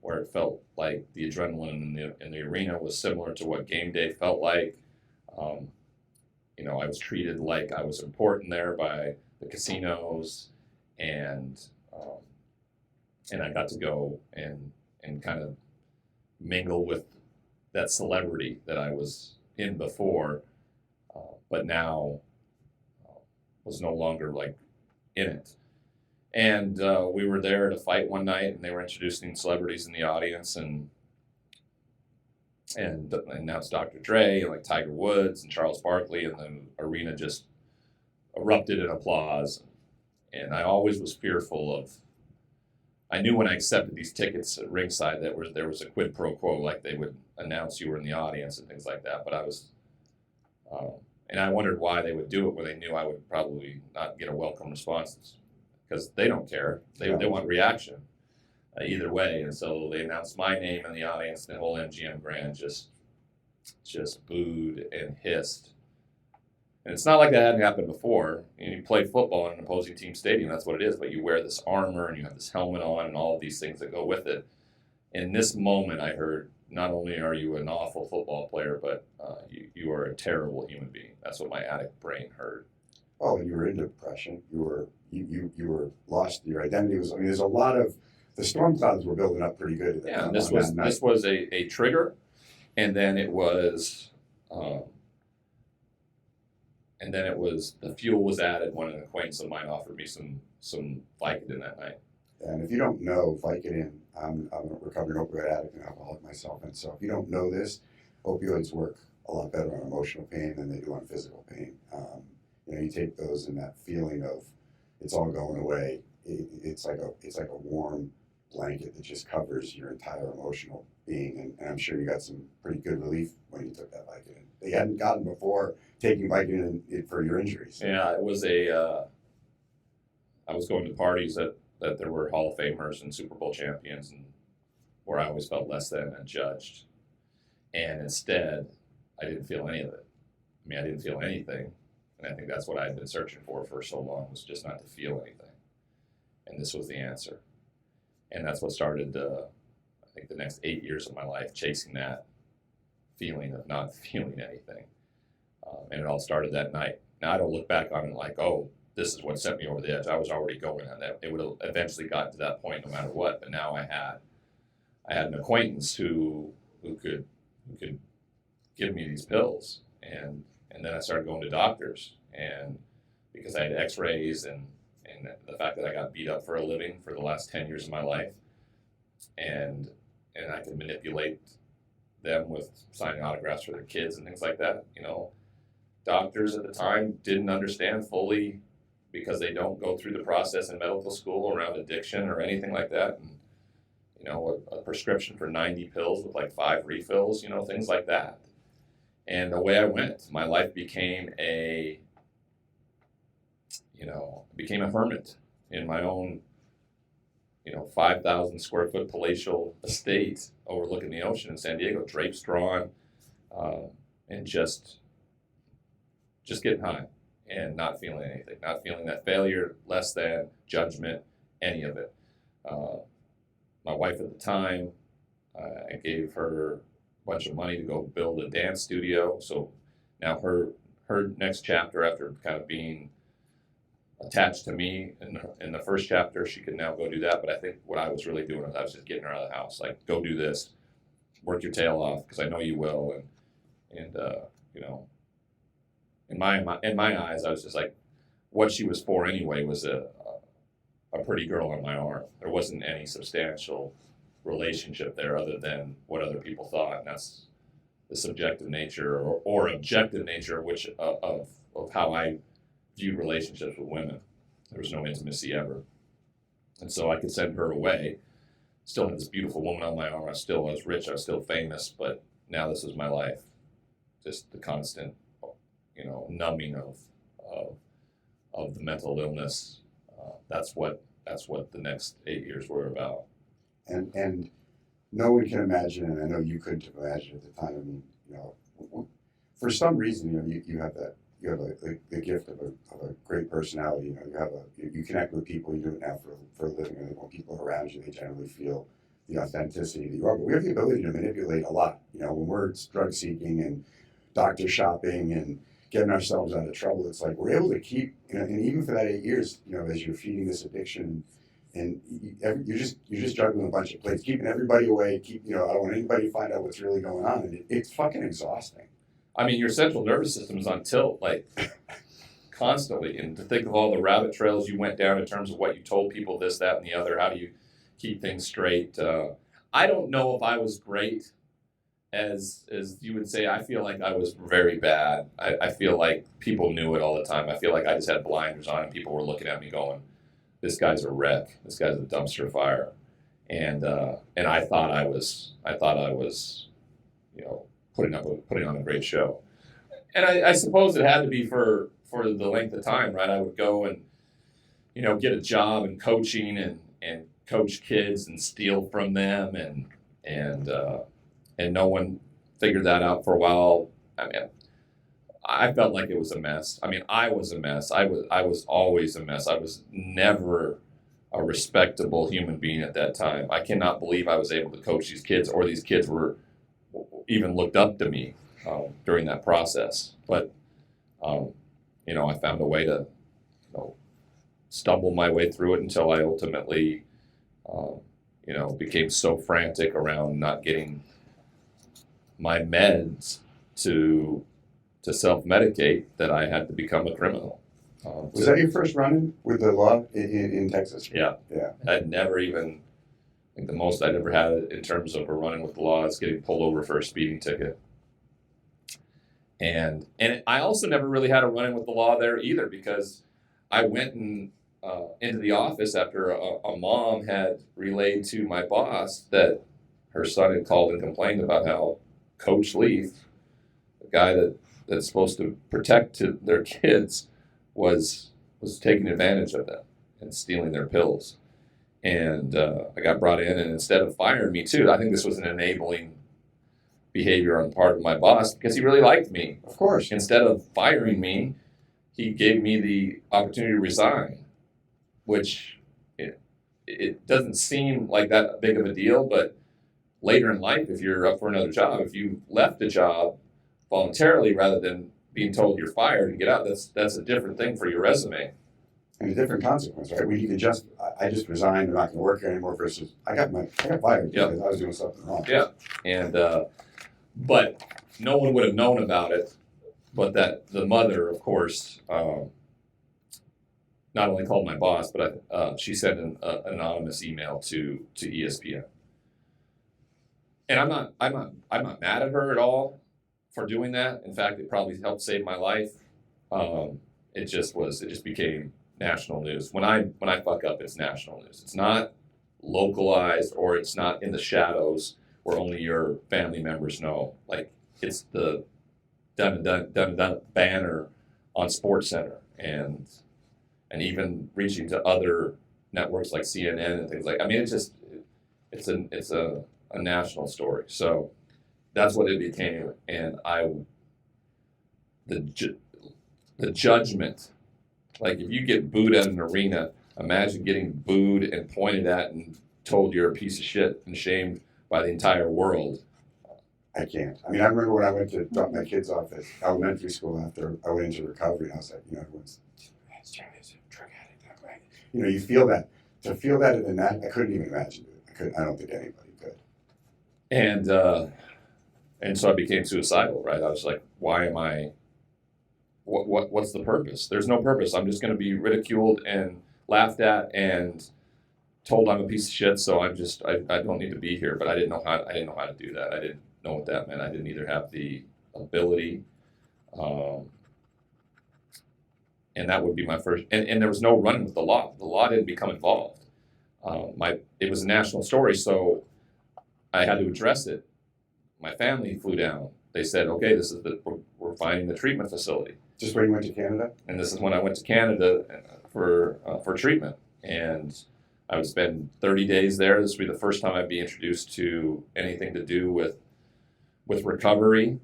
where it felt like the adrenaline in the arena was similar to what game day felt like. I was treated like I was important there by the casinos, and I got to go and kind of mingle with that celebrity that I was in before, but now was no longer like in it. And we were there to fight one night, and they were introducing celebrities in the audience, and announced Dr. Dre and like Tiger Woods and Charles Barkley, and the arena just erupted in applause. And I always was fearful of. I knew when I accepted these tickets at ringside that there was a quid pro quo, like they would announce you were in the audience and things like that. But I was, and I wondered why they would do it when they knew I would probably not get a welcome response, because they don't care. They want reaction either way. And so they announced my name in the audience, and the whole MGM Grand just booed and hissed. And it's not like that hadn't happened before. You play football in an opposing team stadium, that's what it is, but you wear this armor and you have this helmet on and all of these things that go with it. In this moment, I heard, not only are you an awful football player, but you are a terrible human being. That's what my addict brain heard. Oh, and you were in depression. You were lost. Your identity was. I mean, there's a lot of the storm clouds were building up pretty good. Yeah, and this was a trigger, and then it was. And then it was, the fuel was added when an acquaintance of mine offered me some Vicodin that night. And if you don't know Vicodin, I'm a recovering opioid addict and alcoholic myself. And so if you don't know this, opioids work a lot better on emotional pain than they do on physical pain. You take those, and that feeling of it's all going away. It's like a warm blanket that just covers your entire emotional being. And I'm sure you got some pretty good relief when you took that Vicodin that you hadn't gotten before taking Vicodin for your injuries. Yeah, it was I was going to parties that there were Hall of Famers and Super Bowl champions, and where I always felt less than and judged. And instead, I didn't feel any of it. I mean, I didn't feel anything. And I think that's what I had been searching for so long, was just not to feel anything. And this was the answer. And that's what started, I think, the next 8 years of my life, chasing that feeling of not feeling anything. And it all started that night. Now, I don't look back on it like, oh, this is what sent me over the edge. I was already going on that. It would have eventually gotten to that point no matter what. But now I had an acquaintance who could give me these pills, and then I started going to doctors, and because I had X-rays and the fact that I got beat up for a living for the last 10 years of my life, and I could manipulate them with signing autographs for their kids and things like that. Doctors at the time didn't understand fully, because they don't go through the process in medical school around addiction or anything like that. And, a prescription for 90 pills with like 5 refills, things like that. And away I went. My life became a hermit in my own, 5,000 square foot palatial estate overlooking the ocean in San Diego, drapes drawn, and just getting high and not feeling anything, not feeling that failure, less than, judgment, any of it. My wife at the time, I gave her a bunch of money to go build a dance studio. So now her next chapter, after kind of being attached to me in the first chapter, she could now go do that. But I think what I was really doing was I was just getting her out of the house, like, go do this, work your tail off, because I know you will. And in my eyes, I was just like, what she was for anyway was a pretty girl on my arm. There wasn't any substantial relationship there other than what other people thought, and that's the subjective nature or objective nature of how I viewed relationships with women. There was no intimacy ever. And so I could send her away. Still had this beautiful woman on my arm. I was rich. I was still famous. But now this is my life. Just the constant, numbing of the mental illness. That's what the next 8 years were about. And no one can imagine, and I know you couldn't have imagined at the time. I mean, for some reason, you have the gift of a great personality. You connect with people. You do it now for a living. And when people are around you, they generally feel the authenticity that you are. But we have the ability to manipulate a lot. When we're drug seeking and doctor shopping and getting ourselves out of trouble, it's like we're able to keep. And even for that 8 years, as you're feeding this addiction, and you're just juggling a bunch of plates, keeping everybody away. I don't want anybody to find out what's really going on, and it's fucking exhausting. I mean, your central nervous system is on tilt, like, constantly. And to think of all the rabbit trails you went down in terms of what you told people, this, that, and the other, how do you keep things straight? I don't know if I was great, as you would say. I feel like I was very bad. I feel like people knew it all the time. I feel like I just had blinders on, and people were looking at me going, this guy's a wreck. This guy's a dumpster fire. And I thought I was, putting on a great show. And I suppose it had to be for the length of time, right? I would go and, get a job in coaching and coach kids and steal from them, and no one figured that out for a while. I mean, I felt like it was a mess. I mean, I was a mess. I was always a mess. I was never a respectable human being at that time. I cannot believe I was able to coach these kids, or these kids were even looked up to me during that process. But, I found a way to, stumble my way through it until I ultimately, became so frantic around not getting my meds to self-medicate that I had to become a criminal. Was that your first run-in with the law in Texas? Yeah. Yeah. I'd never even, I think the most I'd ever had in terms of a run-in with the law is getting pulled over for a speeding ticket. And I also never really had a run-in with the law there either, because I went into the office after a mom had relayed to my boss that her son had called and complained about how Coach Leaf, the guy that's supposed to protect their kids, was taking advantage of them and stealing their pills. And I got brought in, and instead of firing me too, I think this was an enabling behavior on the part of my boss, because he really liked me. Of course. Instead of firing me, he gave me the opportunity to resign, which it doesn't seem like that big of a deal, but later in life, if you're up for another job, if you left a job voluntarily rather than being told you're fired and get out, that's a different thing for your resume. And a different consequence, right? When you can just, I just resigned, I'm not going to work here anymore, versus I got fired because I was doing something wrong. Yeah, and but no one would have known about it, but that the mother, of course, not only called my boss, but she sent an anonymous email to ESPN. And I'm not mad at her at all for doing that. In fact, it probably helped save my life. It just became national news. When I fuck up, it's national news. It's not localized, or it's not in the shadows where only your family members know. Like, it's the done banner on SportsCenter, and even reaching to other networks like CNN and things like. I mean, it's a national story. So that's what it became, and the judgment. Like, if you get booed at an arena, imagine getting booed and pointed at and told you're a piece of shit and shamed by the entire world. I can't. I mean, I remember when I went to drop my kids off at elementary school after I went into recovery, and I was like, everyone's drug addict. You feel that. To feel that in that, I couldn't even imagine it. I don't think anybody could. And so I became suicidal, right? I was like, why am I... What's the purpose? There's no purpose. I'm just going to be ridiculed and laughed at and told I'm a piece of shit. So I don't need to be here. But I didn't know how to do that. I didn't know what that meant. I didn't either have the ability, and that would be my first. And there was no running with the law. The law didn't become involved. It was a national story, so I had to address it. My family flew down. They said, okay, we're finding the treatment facility. Just when you went to Canada? And this is when I went to Canada for treatment. And I would spend 30 days there. This would be the first time I'd be introduced to anything to do with recovery.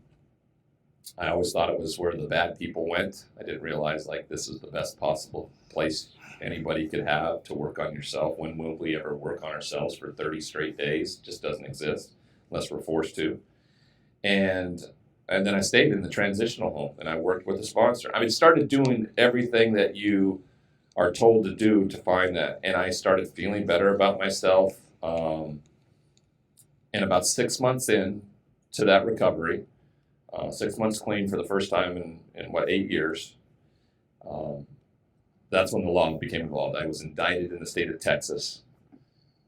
I always thought it was where the bad people went. I didn't realize, like, this is the best possible place anybody could have to work on yourself. When will we ever work on ourselves for 30 straight days? It just doesn't exist unless we're forced to. And then I stayed in the transitional home, and I worked with a sponsor. I mean, started doing everything that you are told to do to find that. And I started feeling better about myself. And about 6 months in to that recovery, 6 months clean for the first time in 8 years, that's when the law became involved. I was indicted in the state of Texas,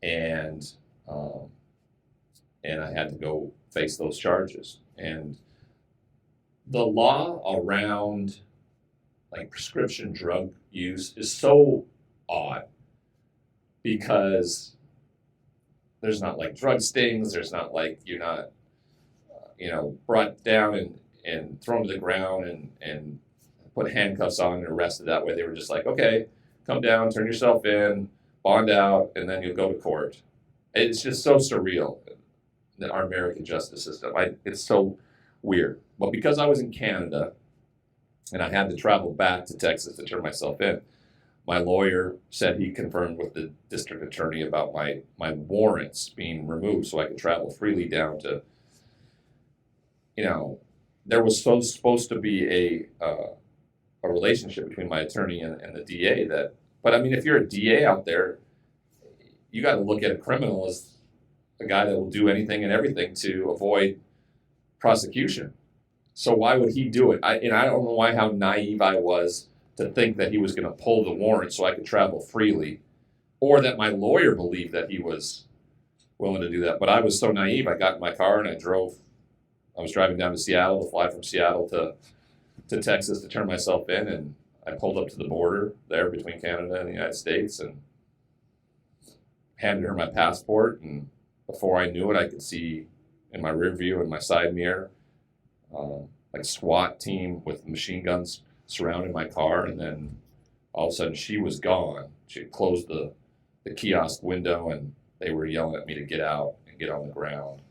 and I had to go face those charges. And the law around, like, prescription drug use is so odd, because there's not, like, drug stings. There's not, like, you're not, brought down and thrown to the ground and put handcuffs on and arrested that way. They were just like, okay, come down, turn yourself in, bond out, and then you'll go to court. It's just so surreal, our American justice system. It's so weird. But because I was in Canada and I had to travel back to Texas to turn myself in, my lawyer said he confirmed with the district attorney about my warrants being removed so I could travel freely down to, there was supposed to be a relationship between my attorney and the DA but I mean, if you're a DA out there, you got to look at a criminal as a guy that will do anything and everything to avoid prosecution. So why would he do it? I don't know how naive I was to think that he was going to pull the warrant so I could travel freely, or that my lawyer believed that he was willing to do that. But I was so naive. I got in my car and I was driving down to Seattle to fly from Seattle to Texas to turn myself in, and I pulled up to the border there between Canada and the United States and handed her my passport, and before I knew it, I could see in my rear view and my side mirror like SWAT team with machine guns surrounding my car, and then all of a sudden she was gone. She had closed the kiosk window, and they were yelling at me to get out and get on the ground.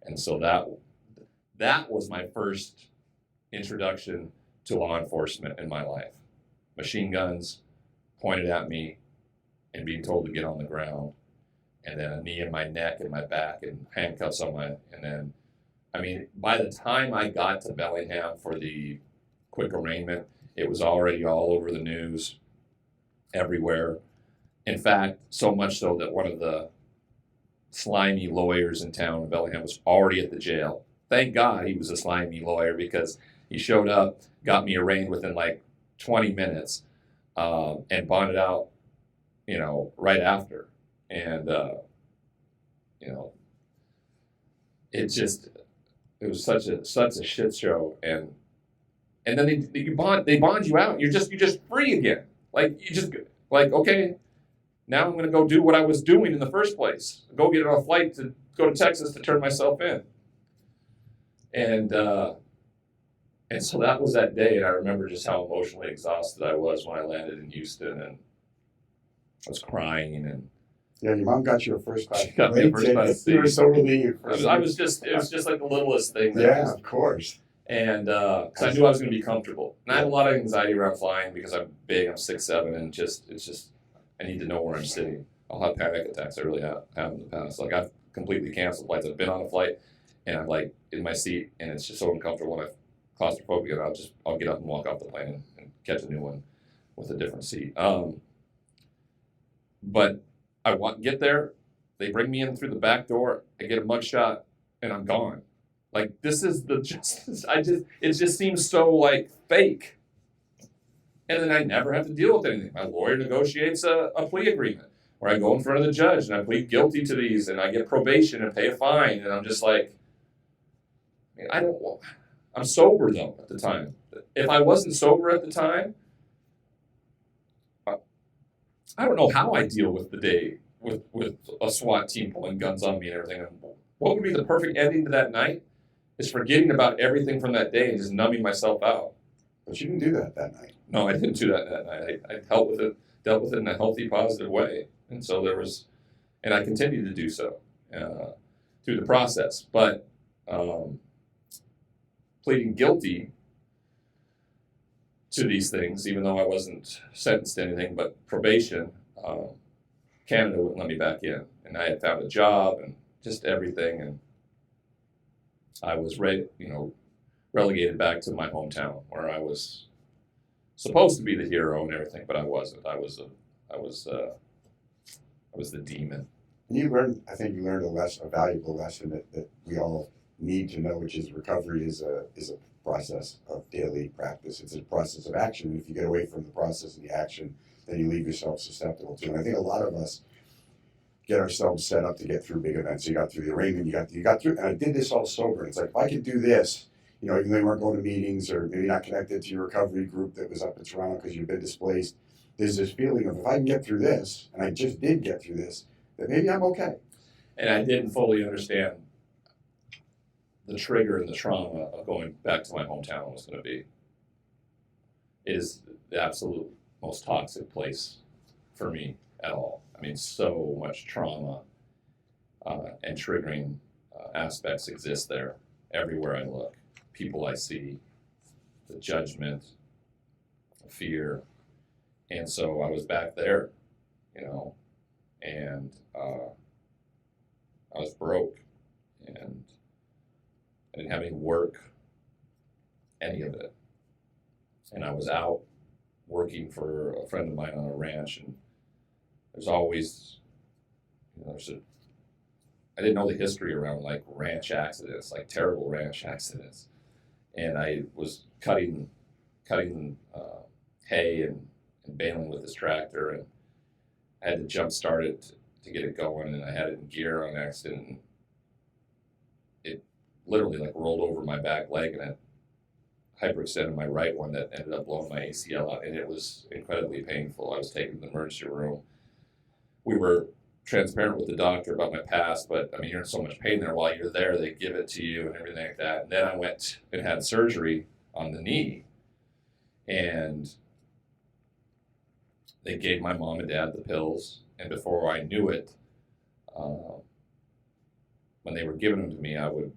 And so that was my first introduction to law enforcement in my life. Machine guns pointed at me and being told to get on the ground, and then a knee in my neck and my back and handcuffs on and then, I mean, by the time I got to Bellingham for the quick arraignment, it was already all over the news. everywhere. In fact, so much so that one of the slimy lawyers in town in Bellingham was already at the jail. Thank God he was a slimy lawyer, because he showed up, got me arraigned within like 20 minutes, and bonded out, right after. And, it was such a shit show. And then they bond you out. You're just free again. Okay, now I'm going to go do what I was doing in the first place. Go get on a flight to go to Texas to turn myself in. And so that was that day, and I remember just how emotionally exhausted I was when I landed in Houston, and I was crying. And yeah, your mom got you a first class. She got me a first class seat. You were so relieved. It was just like the littlest thing. Of course. And because I knew I was going to be comfortable, and I have a lot of anxiety around flying because I'm big, I'm 6'7", and it's just I need to know where I'm sitting. I'll have panic attacks. I really have in the past. Like, I've completely canceled flights. I've been on a flight, and I'm like in my seat, and it's just so uncomfortable, and I'm claustrophobic, and I'll get up and walk off the plane and catch a new one with a different seat. But I get there, they bring me in through the back door, I get a mugshot, and I'm gone. Like, this is the justice. It just seems so like fake. And then I never have to deal with anything. My lawyer negotiates a plea agreement where I go in front of the judge and I plead guilty to these, and I get probation and pay a fine. And I'm just like, I'm sober though at the time. If I wasn't sober at the time, I don't know how I deal with the day with a SWAT team pulling guns on me and everything. What would be the perfect ending to that night is forgetting about everything from that day and just numbing myself out. But you didn't do that night. No, I didn't do that night. I dealt with it in a healthy, positive way. And so and I continued to do so through the process. But pleading guilty to these things, even though I wasn't sentenced to anything but probation, Canada wouldn't let me back in. And I had found a job and just everything. And I was relegated back to my hometown where I was supposed to be the hero and everything, but I wasn't. I was the demon. And I think you learned a valuable lesson that we all need to know, which is recovery is a process of daily practice. It's a process of action. And if you get away from the process and the action, then you leave yourself susceptible to it. And I think a lot of us get ourselves set up to get through big events. You got through the arraignment, you got through, and I did this all sober. It's like, if I could do this, even though you weren't going to meetings or maybe not connected to your recovery group that was up in Toronto because you've been displaced, there's this feeling of, if I can get through this, and I just did get through this, that maybe I'm okay. And I didn't fully understand the trigger and the trauma of going back to my hometown was going to be. It is the absolute most toxic place for me at all. I mean, so much trauma and triggering aspects exist there everywhere I look. People I see, the judgment, the fear. And so I was back there, and I was broke, and I didn't have any work, any of it. And I was out working for a friend of mine on a ranch, and there's always, I didn't know the history around like ranch accidents, like terrible ranch accidents. And I was cutting hay and baling with this tractor, and I had to jump start it to get it going, and I had it in gear on accident. And it literally like rolled over my back leg, and it hyperextended my right one that ended up blowing my ACL out, and it was incredibly painful. I was taken to the emergency room. We were transparent with the doctor about my past, but I mean, you're in so much pain there. While you're there, they give it to you and everything like that. And then I went and had surgery on the knee, and they gave my mom and dad the pills. And before I knew it, when they were giving them to me, I would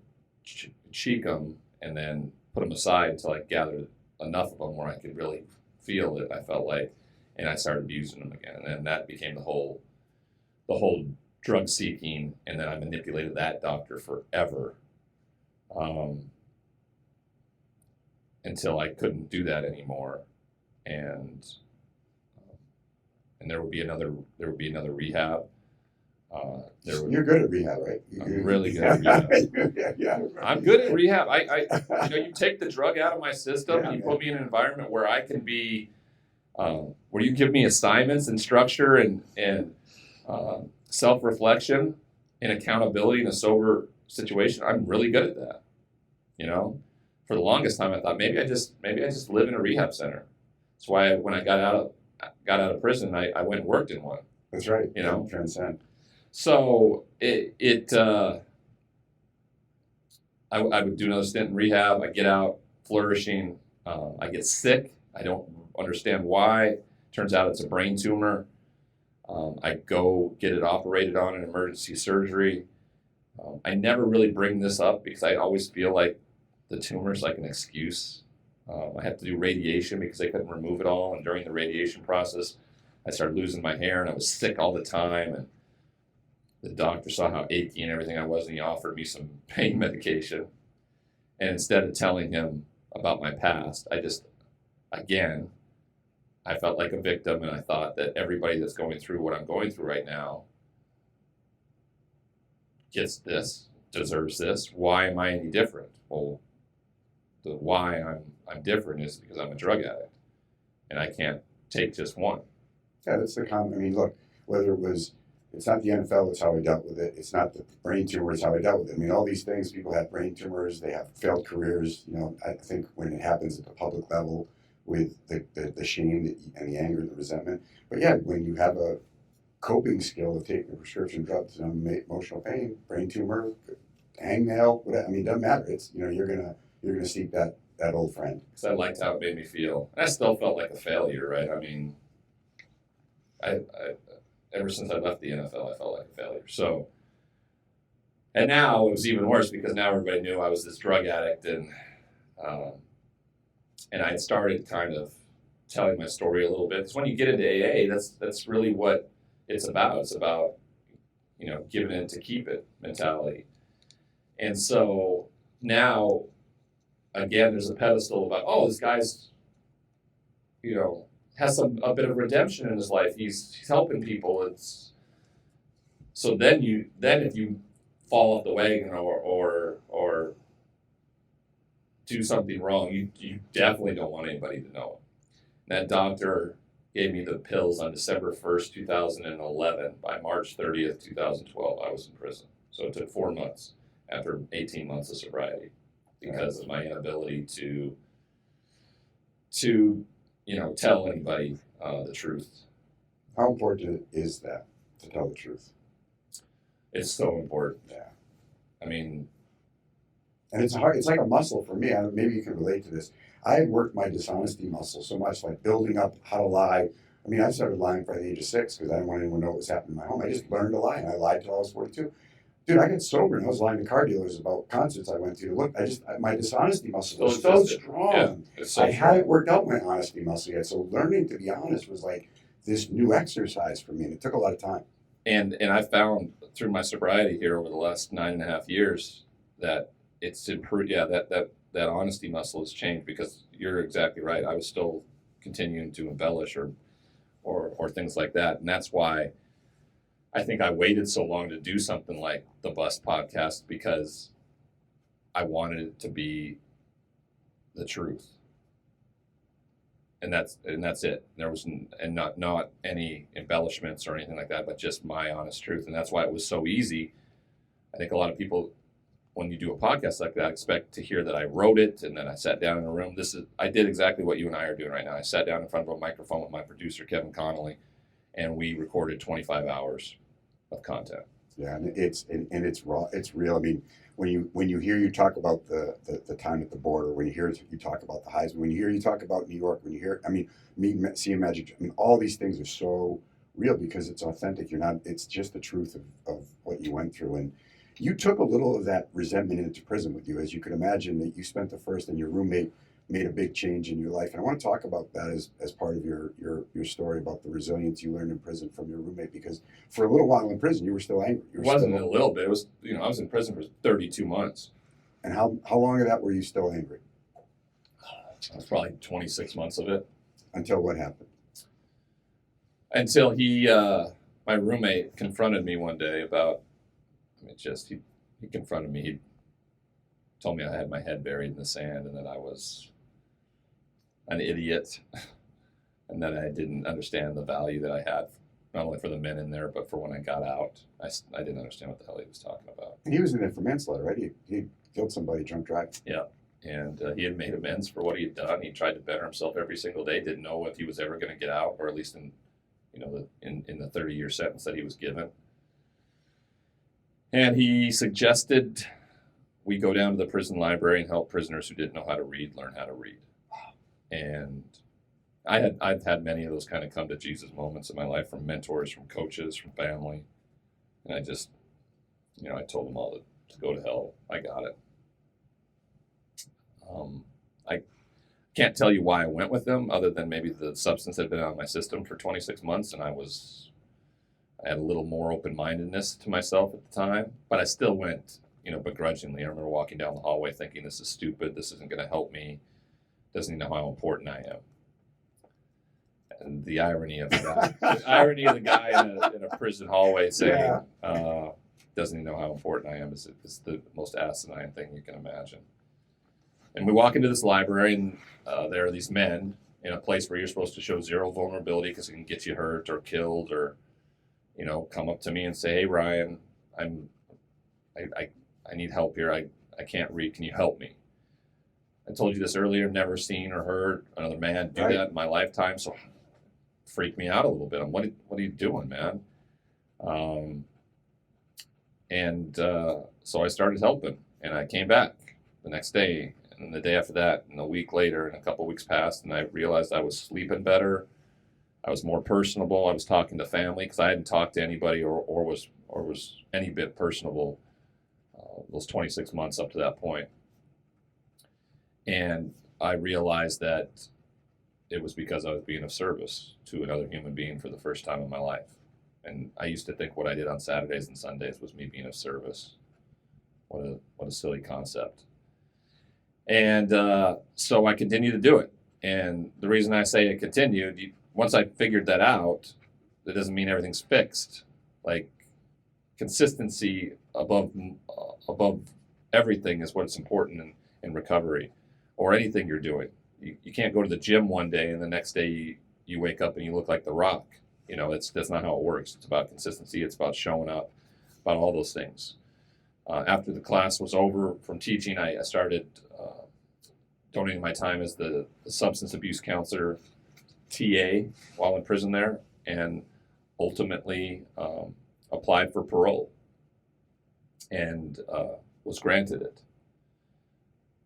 cheek them and then put them aside until I gathered enough of them where I could really feel it, I felt like, and I started using them again. And then that became the whole drug seeking, and then I manipulated that doctor forever until I couldn't do that anymore. And and there would be another rehab. You're good at rehab, right? I'm really good at rehab. Yeah. I'm good at rehab. You take the drug out of my system Yeah, and you man. put me in an environment where I can be, where you give me assignments and structure and self-reflection and accountability in a sober situation. I'm really good at that. For the longest time I thought maybe I just live in a rehab center. That's why when I got out of prison, I went and worked in one. That's right. Transcend. So I would do another stint in rehab. I get out flourishing. I get sick. I don't understand why. Turns out it's a brain tumor. I go get it operated on in emergency surgery. I never really bring this up because I always feel like the tumor is like an excuse. I have to do radiation because they couldn't remove it all. And during the radiation process, I started losing my hair and I was sick all the time. And the doctor saw how achy and everything I was, and he offered me some pain medication. And instead of telling him about my past, I felt like a victim, and I thought that everybody that's going through what I'm going through right now gets this, deserves this. Why am I any different? Well, the why I'm different is because I'm a drug addict, and I can't take just one. Yeah, that's the common. I mean, look, whether it's not the NFL, it's how I dealt with it. It's not the brain tumor, it's how I dealt with it. I mean, all these things, people have brain tumors, they have failed careers. I think when it happens at the public level with the shame and the anger and the resentment. But yeah, when you have a coping skill of taking a prescription drug to emotional pain, brain tumor, hangnail, whatever, I mean, it doesn't matter. It's, you're gonna seek that old friend. Because I liked how it made me feel. And I still felt like a failure, right? I mean, I ever since I left the NFL, I felt like a failure. So, and now it was even worse because now everybody knew I was this drug addict, and I had started kind of telling my story a little bit. Because when you get into AA, that's really what it's about. It's about giving it to keep it mentality. And so now, again, there's a pedestal about this guy's has a bit of redemption in his life. He's helping people. So then if you fall off the wagon or do something wrong, you definitely don't want anybody to know it. That doctor gave me the pills on December 1st, 2011. By March 30th, 2012, I was in prison. So it took 4 months after 18 months of sobriety because of my inability to tell anybody the truth. How important is that to tell the truth? It's so important. Yeah. I mean, and it's hard. It's like a muscle for me. Maybe you can relate to this. I had worked my dishonesty muscle so much, like building up how to lie. I mean, I started lying by the age of 6 because I didn't want anyone to know what was happening in my home. I just learned to lie, and I lied till I was 42. Dude, I got sober and I was lying to car dealers about concerts I went to. Look, my dishonesty muscle was so strong. Yeah, it's so I hadn't worked out my honesty muscle yet. So learning to be honest was like this new exercise for me, and it took a lot of time. And I found through my sobriety here over the last 9.5 years that it's improved. Yeah, that honesty muscle has changed because you're exactly right. I was still continuing to embellish or things like that, and that's why I think I waited so long to do something like the Bust podcast because I wanted it to be the truth. And that's it. There was not any embellishments or anything like that, but just my honest truth. And that's why it was so easy. I think a lot of people, when you do a podcast like that, expect to hear that I wrote it and then I sat down in a room. I did exactly what you and I are doing right now. I sat down in front of a microphone with my producer, Kevin Connolly, and we recorded 25 hours of content. Yeah, and it's raw. It's real. I mean, when you hear you talk about the time at the border, when you hear you talk about the Heisman, when you hear you talk about New York, when you hear, I mean, seeing Magic, I mean, all these things are so real because it's authentic. It's just the truth of what you went through. And you took a little of that resentment into prison with you, as you could imagine that you spent the first and your roommate made a big change in your life. And I want to talk about that as part of your story about the resilience you learned in prison from your roommate, because for a little while in prison, you were still angry. It wasn't a little bit. It was, I was in prison for 32 months. And how long of that were you still angry? It was probably 26 months of it. Until what happened? until my roommate confronted me one day about, he confronted me. He told me I had my head buried in the sand and that I was an idiot and that I didn't understand the value that I had, not only for the men in there, but for when I got out. I didn't understand what the hell he was talking about. And he was in there for manslaughter, right? He killed somebody drunk driving. Yeah. And he had made amends for what he had done. He tried to better himself every single day. Didn't know if he was ever going to get out, or at least in the 30-year sentence that he was given. And he suggested we go down to the prison library and help prisoners who didn't know how to read learn how to read. And I've had many of those kind of come to Jesus moments in my life, from mentors, from coaches, from family. And I just, I told them all to go to hell. I got it. I can't tell you why I went with them, other than maybe the substance had been out of my system for 26 months, and I had a little more open-mindedness to myself at the time. But I still went, begrudgingly. I remember walking down the hallway thinking, this is stupid. This isn't going to help me. Doesn't he know how important I am? And the irony of the guy in a prison hallway saying, doesn't he know how important I am, is the most asinine thing you can imagine. And we walk into this library, and there are these men in a place where you're supposed to show zero vulnerability because it can get you hurt or killed, or, come up to me and say, hey, Ryan, I need help here. I can't read. Can you help me? I told you this earlier, never seen or heard another man do that in my lifetime, so it freaked me out a little bit. What are you doing, man? So I started helping, and I came back the next day, and the day after that, and a week later, and a couple of weeks passed, and I realized I was sleeping better. I was more personable. I was talking to family because I hadn't talked to anybody or was any bit personable those 26 months up to that point. And I realized that it was because I was being of service to another human being for the first time in my life. And I used to think what I did on Saturdays and Sundays was me being of service. What a silly concept. And so I continued to do it. And the reason I say it continued, once I figured that out, that doesn't mean everything's fixed. Like, consistency above everything is what's important in recovery, or anything you're doing. You can't go to the gym one day and the next day you wake up and you look like The Rock. That's not how it works. It's about consistency. It's about showing up, about all those things. After the class was over from teaching, I started donating my time as the substance abuse counselor TA while in prison there, and ultimately applied for parole and was granted it.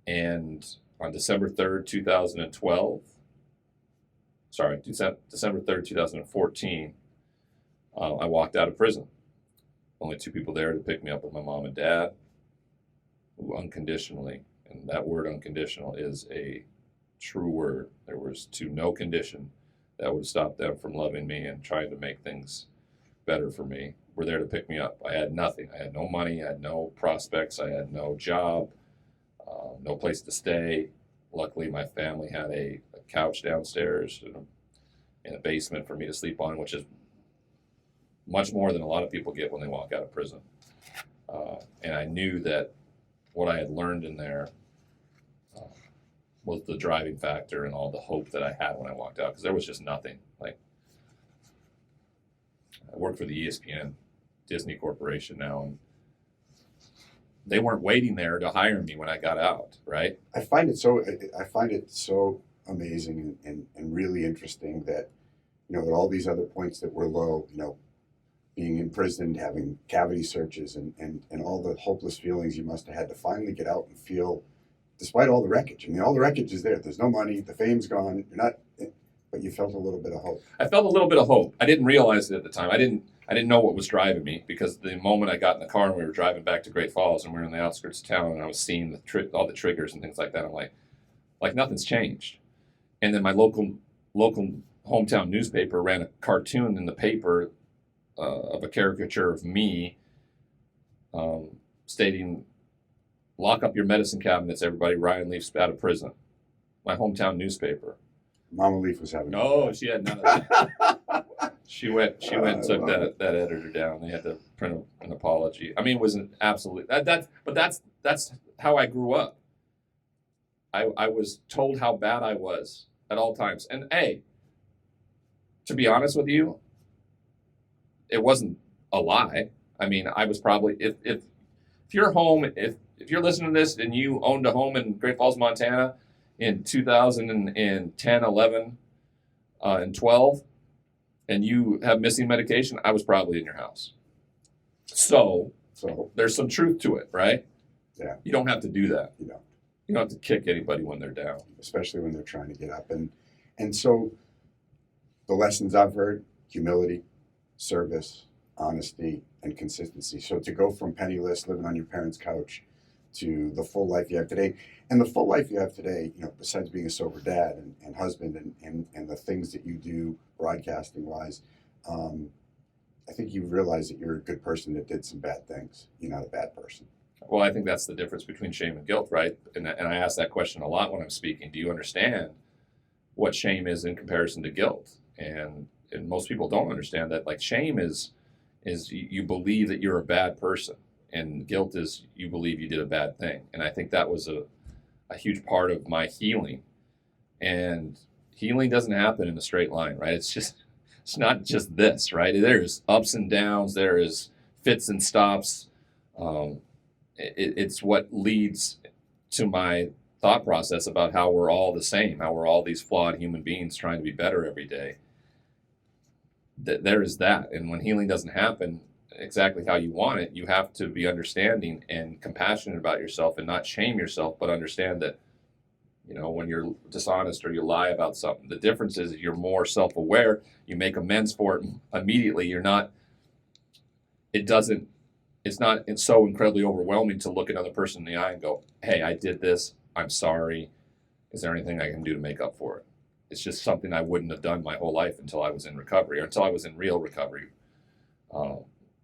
And on December 3rd, 2014, I walked out of prison. Only two people there to pick me up with my mom and dad, who unconditionally, and that word unconditional is a true word. There was no condition that would stop them from loving me and trying to make things better for me. Were there to pick me up. I had nothing. I had no money. I had no prospects. I had no job, no place to stay. Luckily, my family had a couch downstairs in a basement for me to sleep on, which is much more than a lot of people get when they walk out of prison. And I knew that what I had learned in there was the driving factor and all the hope that I had when I walked out, because there was just nothing. Like, I work for the ESPN Disney Corporation now, and they weren't waiting there to hire me when I got out, right? I find it so amazing and really interesting that, at all these other points that were low, being imprisoned, having cavity searches, and all the hopeless feelings you must have had to finally get out and feel, despite all the wreckage. I mean, all the wreckage is there. There's no money. The fame's gone. But you felt a little bit of hope. I felt a little bit of hope. I didn't realize it at the time. I didn't know what was driving me, because the moment I got in the car and we were driving back to Great Falls and we were in the outskirts of town and I was seeing all the triggers and things like that, I'm like nothing's changed. And then my local hometown newspaper ran a cartoon in the paper of a caricature of me stating, "Lock up your medicine cabinets, everybody. Ryan Leaf's out of prison." My hometown newspaper. Mama Leaf was having. No, she had none of that. She went and took that editor down. They had to print an apology. I mean, it wasn't absolutely that's how I grew up. I was told how bad I was at all times. And hey, to be honest with you, it wasn't a lie. I mean, I was probably if you're home, if you're listening to this and you owned a home in Great Falls, Montana in 2010, 11, and 12, and you have missing medication, I was probably in your house. So there's some truth to it, right? Yeah. You don't have to do that. You know, You don't have to kick anybody when they're down. especially when they're trying to get up. And so the lessons I've heard: humility, service, honesty, and consistency. So to go from penniless, living on your parents' couch, to the full life you have today, and the full life you have today, you know, besides being a sober dad and husband and the things that you do broadcasting wise, I think you realize that you're a good person that did some bad things. You're not a bad person. Well, I think that's the difference between shame and guilt, right? And I ask that question a lot when I'm speaking. Do you understand what shame is in comparison to guilt? And most people don't understand that. Like, shame is you believe that you're a bad person, and guilt is you believe you did a bad thing. And I think that was a huge part of my healing. And healing doesn't happen in a straight line, right? It's not just this, right? There's ups and downs. There is fits and stops. It's what leads to my thought process about how we're all the same, how we're all these flawed human beings trying to be better every day. There is that. And when healing doesn't happen exactly how you want it, you have to be understanding and compassionate about yourself and not shame yourself, but understand that, you know, when you're dishonest or you lie about something, the difference is you're more self-aware. You make amends for it immediately. It's not so incredibly overwhelming to look another person in the eye and go, hey, I did this. I'm sorry. Is there anything I can do to make up for it? It's just something I wouldn't have done my whole life until I was in recovery, or until I was in real recovery.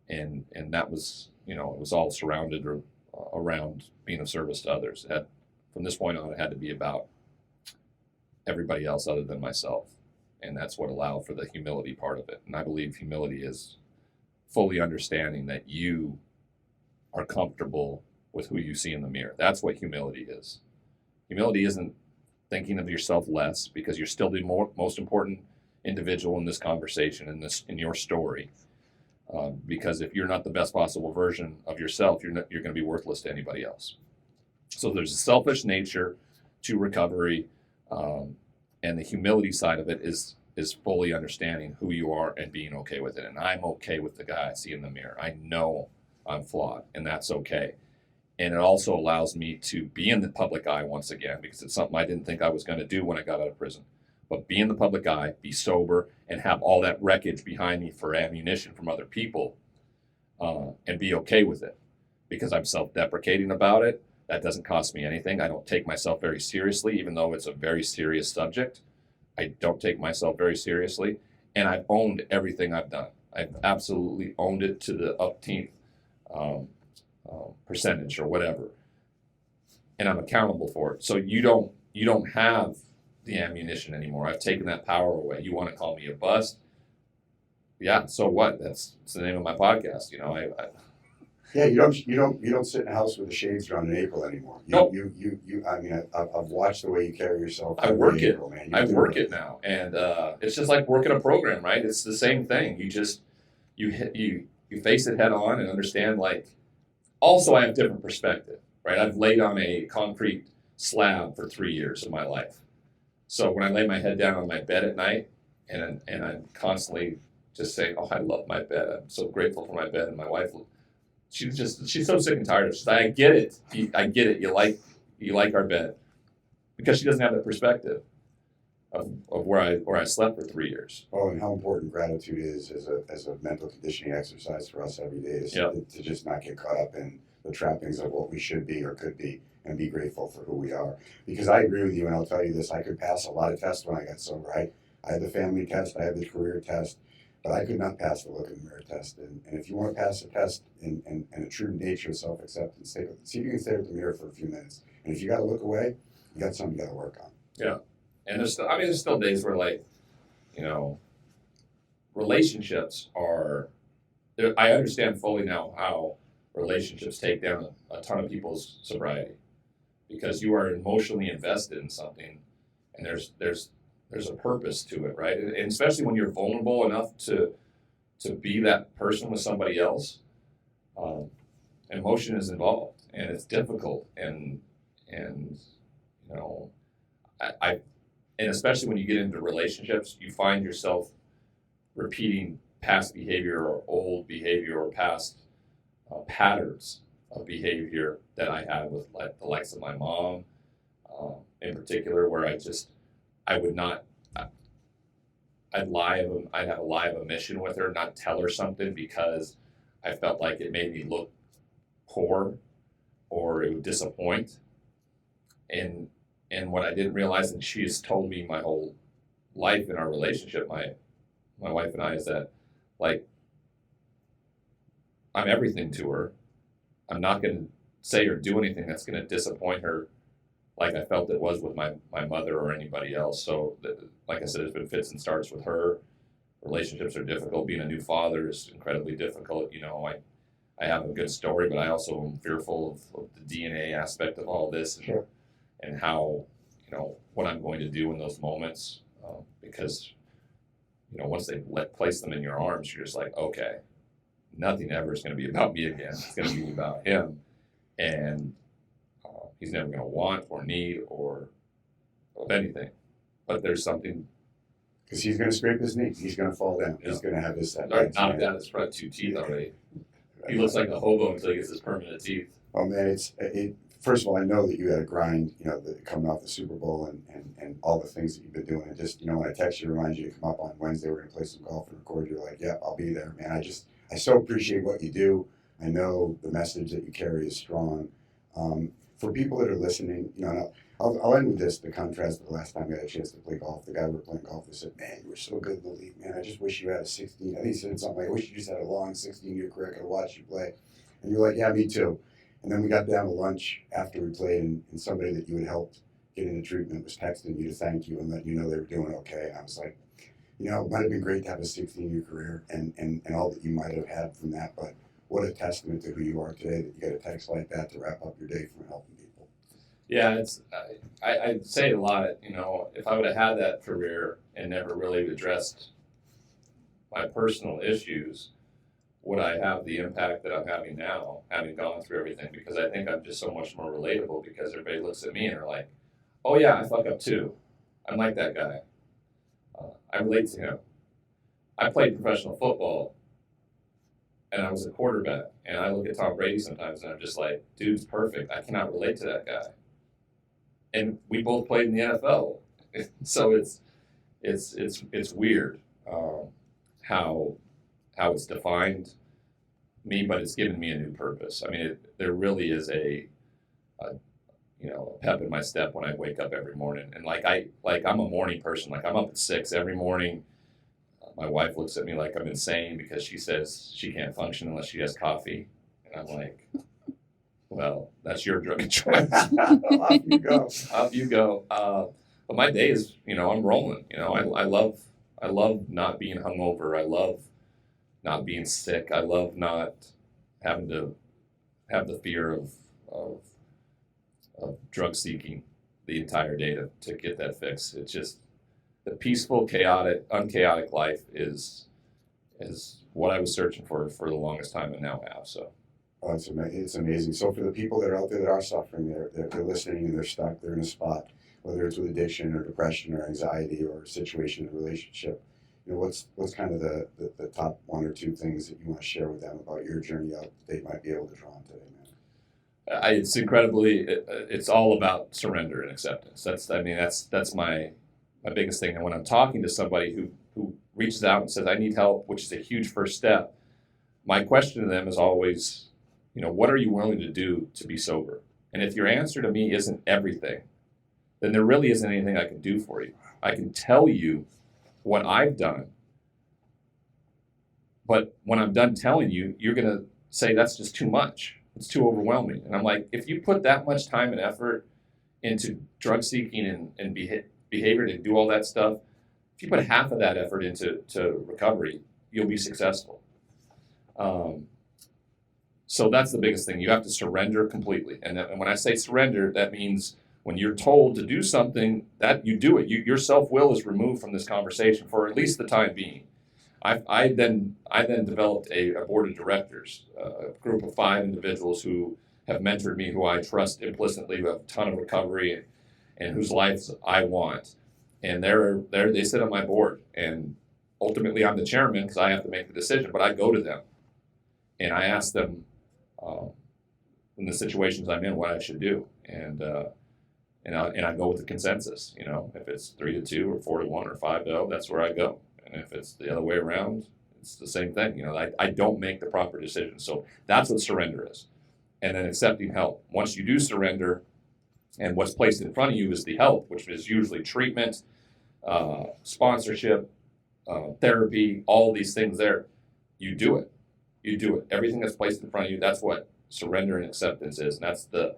And that was, you know, it was all surrounded around being of service to others. From this point on, it had to be about everybody else other than myself. And that's what allowed for the humility part of it. And I believe humility is fully understanding that you are comfortable with who you see in the mirror. That's what humility is. Humility isn't thinking of yourself less, because you're still the most important individual in this conversation, in your story. Because if you're not the best possible version of yourself, you're going to be worthless to anybody else. So there's a selfish nature to recovery, and the humility side of it is fully understanding who you are and being okay with it. And I'm okay with the guy I see in the mirror. I know I'm flawed, and that's okay. And it also allows me to be in the public eye once again, because it's something I didn't think I was going to do when I got out of prison. But be in the public eye, be sober, and have all that wreckage behind me for ammunition from other people, and be okay with it. Because I'm self-deprecating about it. That doesn't cost me anything. I don't take myself very seriously, even though it's a very serious subject. I don't take myself very seriously. And I've owned everything I've done. I've absolutely owned it to the upteenth percentage or whatever. And I'm accountable for it. So you don't have the ammunition anymore. I've taken that power away. You want to call me a bust? Yeah, so what? That's the name of my podcast. You know, Yeah, you don't sit in a house with the shades drawn in April anymore. Nope. I mean, I've watched the way you carry yourself. I work it. April, man. I work it now, and it's just like working a program, right? It's the same thing. You face it head on and understand. Like, also, I have different perspective, right? I've laid on a concrete slab for 3 years of my life, so when I lay my head down on my bed at night, and I'm constantly just saying, "Oh, I love my bed. I'm so grateful for my bed," and my wife. She's so sick and tired of it. She's like, I get it. I get it. You like our bed, because she doesn't have that perspective of where I slept for 3 years. Oh, and how important gratitude is as a mental conditioning exercise for us every day, to just not get caught up in the trappings of what we should be or could be, and be grateful for who we are. Because I agree with you, and I'll tell you this: I could pass a lot of tests when I got sober. I had the family test, I had the career test. But I could not pass the look in the mirror test. And if you want to pass a test in a true nature of self-acceptance, see if you can stare at the mirror for a few minutes. And if you got to look away, you got something you got to work on. Yeah. And there's still days where, like, you know, relationships are, I understand fully now how relationships take down a ton of people's sobriety, because you are emotionally invested in something, and there's a purpose to it, right? And especially when you're vulnerable enough to be that person with somebody else, emotion is involved, and it's difficult, and you know, I and especially when you get into relationships, you find yourself repeating past behavior or old behavior or past patterns of behavior that I had with the likes of my mom, in particular, where I would not, I'd have a lie of omission with her, not tell her something because I felt like it made me look poor or it would disappoint. And what I didn't realize, and she has told me my whole life in our relationship, my wife and I, is that, like, I'm everything to her. I'm not going to say or do anything that's going to disappoint her like I felt it was with my mother or anybody else. So, like I said, it's been fits and starts with her. Relationships are difficult. Being a new father is incredibly difficult. You know, I have a good story, but I also am fearful of the DNA aspect of all this, and how, you know, what I'm going to do in those moments, because, you know, once they place them in your arms, you're just like, okay, nothing ever is going to be about me again. It's going to be about him, and he's never going to want or need or of anything. But there's something. Because he's going to scrape his knee. He's going to fall down. Yeah. He's going to have his knocked out his front 2 teeth already. He looks like a hobo until he gets his permanent teeth. Oh, man, first of all, I know that you had a grind, you know, coming off the Super Bowl and all the things that you've been doing. And just, you know, when I text you to remind you to come up on Wednesday, we're going to play some golf and record, you're like, yeah, I'll be there, man. I so appreciate what you do. I know the message that you carry is strong. For people that are listening, you know, I'll end with this, the contrast of the last time I had a chance to play golf. The guy we were playing golf with said, man, you were so good in the league, man. I just wish you had a 16. I think he said something like, I wish you just had a long 16-year career. I could have watched you play. And you're like, yeah, me too. And then we got down to lunch after we played, and somebody that you had helped get into treatment was texting you to thank you and let you know they were doing okay. And I was like, you know, it might have been great to have a 16-year career and all that you might have had from that, but what a testament to who you are today that you get a text like that to wrap up your day from helping people. Yeah, I say it a lot, you know, if I would have had that career and never really addressed my personal issues, would I have the impact that I'm having now, having gone through everything? Because I think I'm just so much more relatable, because everybody looks at me and they're like, oh yeah, I fuck up too. I'm like that guy. I relate to him. I played professional football, and I was a quarterback, and I look at Tom Brady sometimes and I'm just like, dude's perfect. I cannot relate to that guy. And we both played in the NFL. So it's weird how it's defined me, but it's given me a new purpose. I mean, there really is a pep in my step when I wake up every morning. And I'm a morning person. Like, I'm up at 6 every morning. My wife looks at me like I'm insane because she says she can't function unless she has coffee. And I'm like, well, that's your drug of choice. Off you go. Off you go. But my day is, you know, I'm rolling. You know, I love not being hungover. I love not being sick. I love not having to have the fear of drug seeking the entire day to get that fix. It's just the peaceful, unchaotic life is what I was searching for the longest time and now have. So. Oh, it's amazing. So for the people that are out there that are suffering, they're listening and they're stuck, they're in a spot, whether it's with addiction or depression or anxiety or a situation in a relationship, you know, what's kind of the top 1 or 2 things that you want to share with them about your journey out that they might be able to draw on today, man? It's incredibly. It's all about surrender and acceptance. That's my biggest thing. And when I'm talking to somebody who reaches out and says, I need help, which is a huge first step, my question to them is always, you know, what are you willing to do to be sober? And if your answer to me isn't everything, then there really isn't anything I can do for you. I can tell you what I've done, but when I'm done telling you, you're going to say that's just too much. It's too overwhelming. And I'm like, if you put that much time and effort into drug seeking and behavior to do all that stuff, if you put half of that effort into recovery, you'll be successful. So that's the biggest thing. You have to surrender completely. And when I say surrender, that means when you're told to do something, that you do it. Your self-will is removed from this conversation for at least the time being. I then developed a board of directors, a group of 5 individuals who have mentored me, who I trust implicitly, who have a ton of recovery, and whose lives I want. And they sit on my board, and ultimately I'm the chairman because I have to make the decision. But I go to them, and I ask them in the situations I'm in what I should do, and I go with the consensus. If it's 3-2 or 4-1 or 5-0, that's where I go. And if it's the other way around, it's the same thing. I don't make the proper decision. So that's what surrender is. And then accepting help. Once you do surrender, and what's placed in front of you is the help, which is usually treatment, sponsorship, therapy, all these things there. You do it. You do it. Everything that's placed in front of you, that's what surrender and acceptance is. And that's the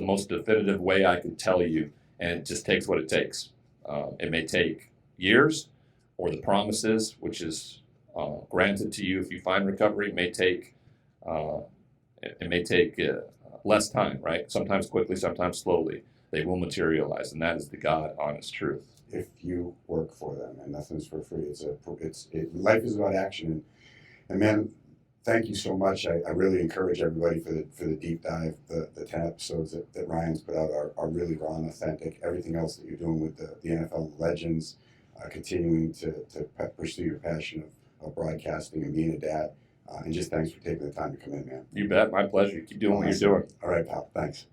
most definitive way I could tell you. And it just takes what it takes. It may take years, or the promises, which is granted to you if you find recovery, may take less time, right? Sometimes quickly, sometimes slowly. They will materialize, and that is the God honest truth. If you work for them, and nothing's for free. Life is about action, and man, thank you so much. I really encourage everybody for the deep dive. The 10 episodes that Ryan's put out are really raw and authentic. Everything else that you're doing with the NFL legends, continuing to pursue your passion of broadcasting and being a dad. And just thanks for taking the time to come in, man. You bet. My pleasure. Keep doing what you're doing. All right, pal. Thanks.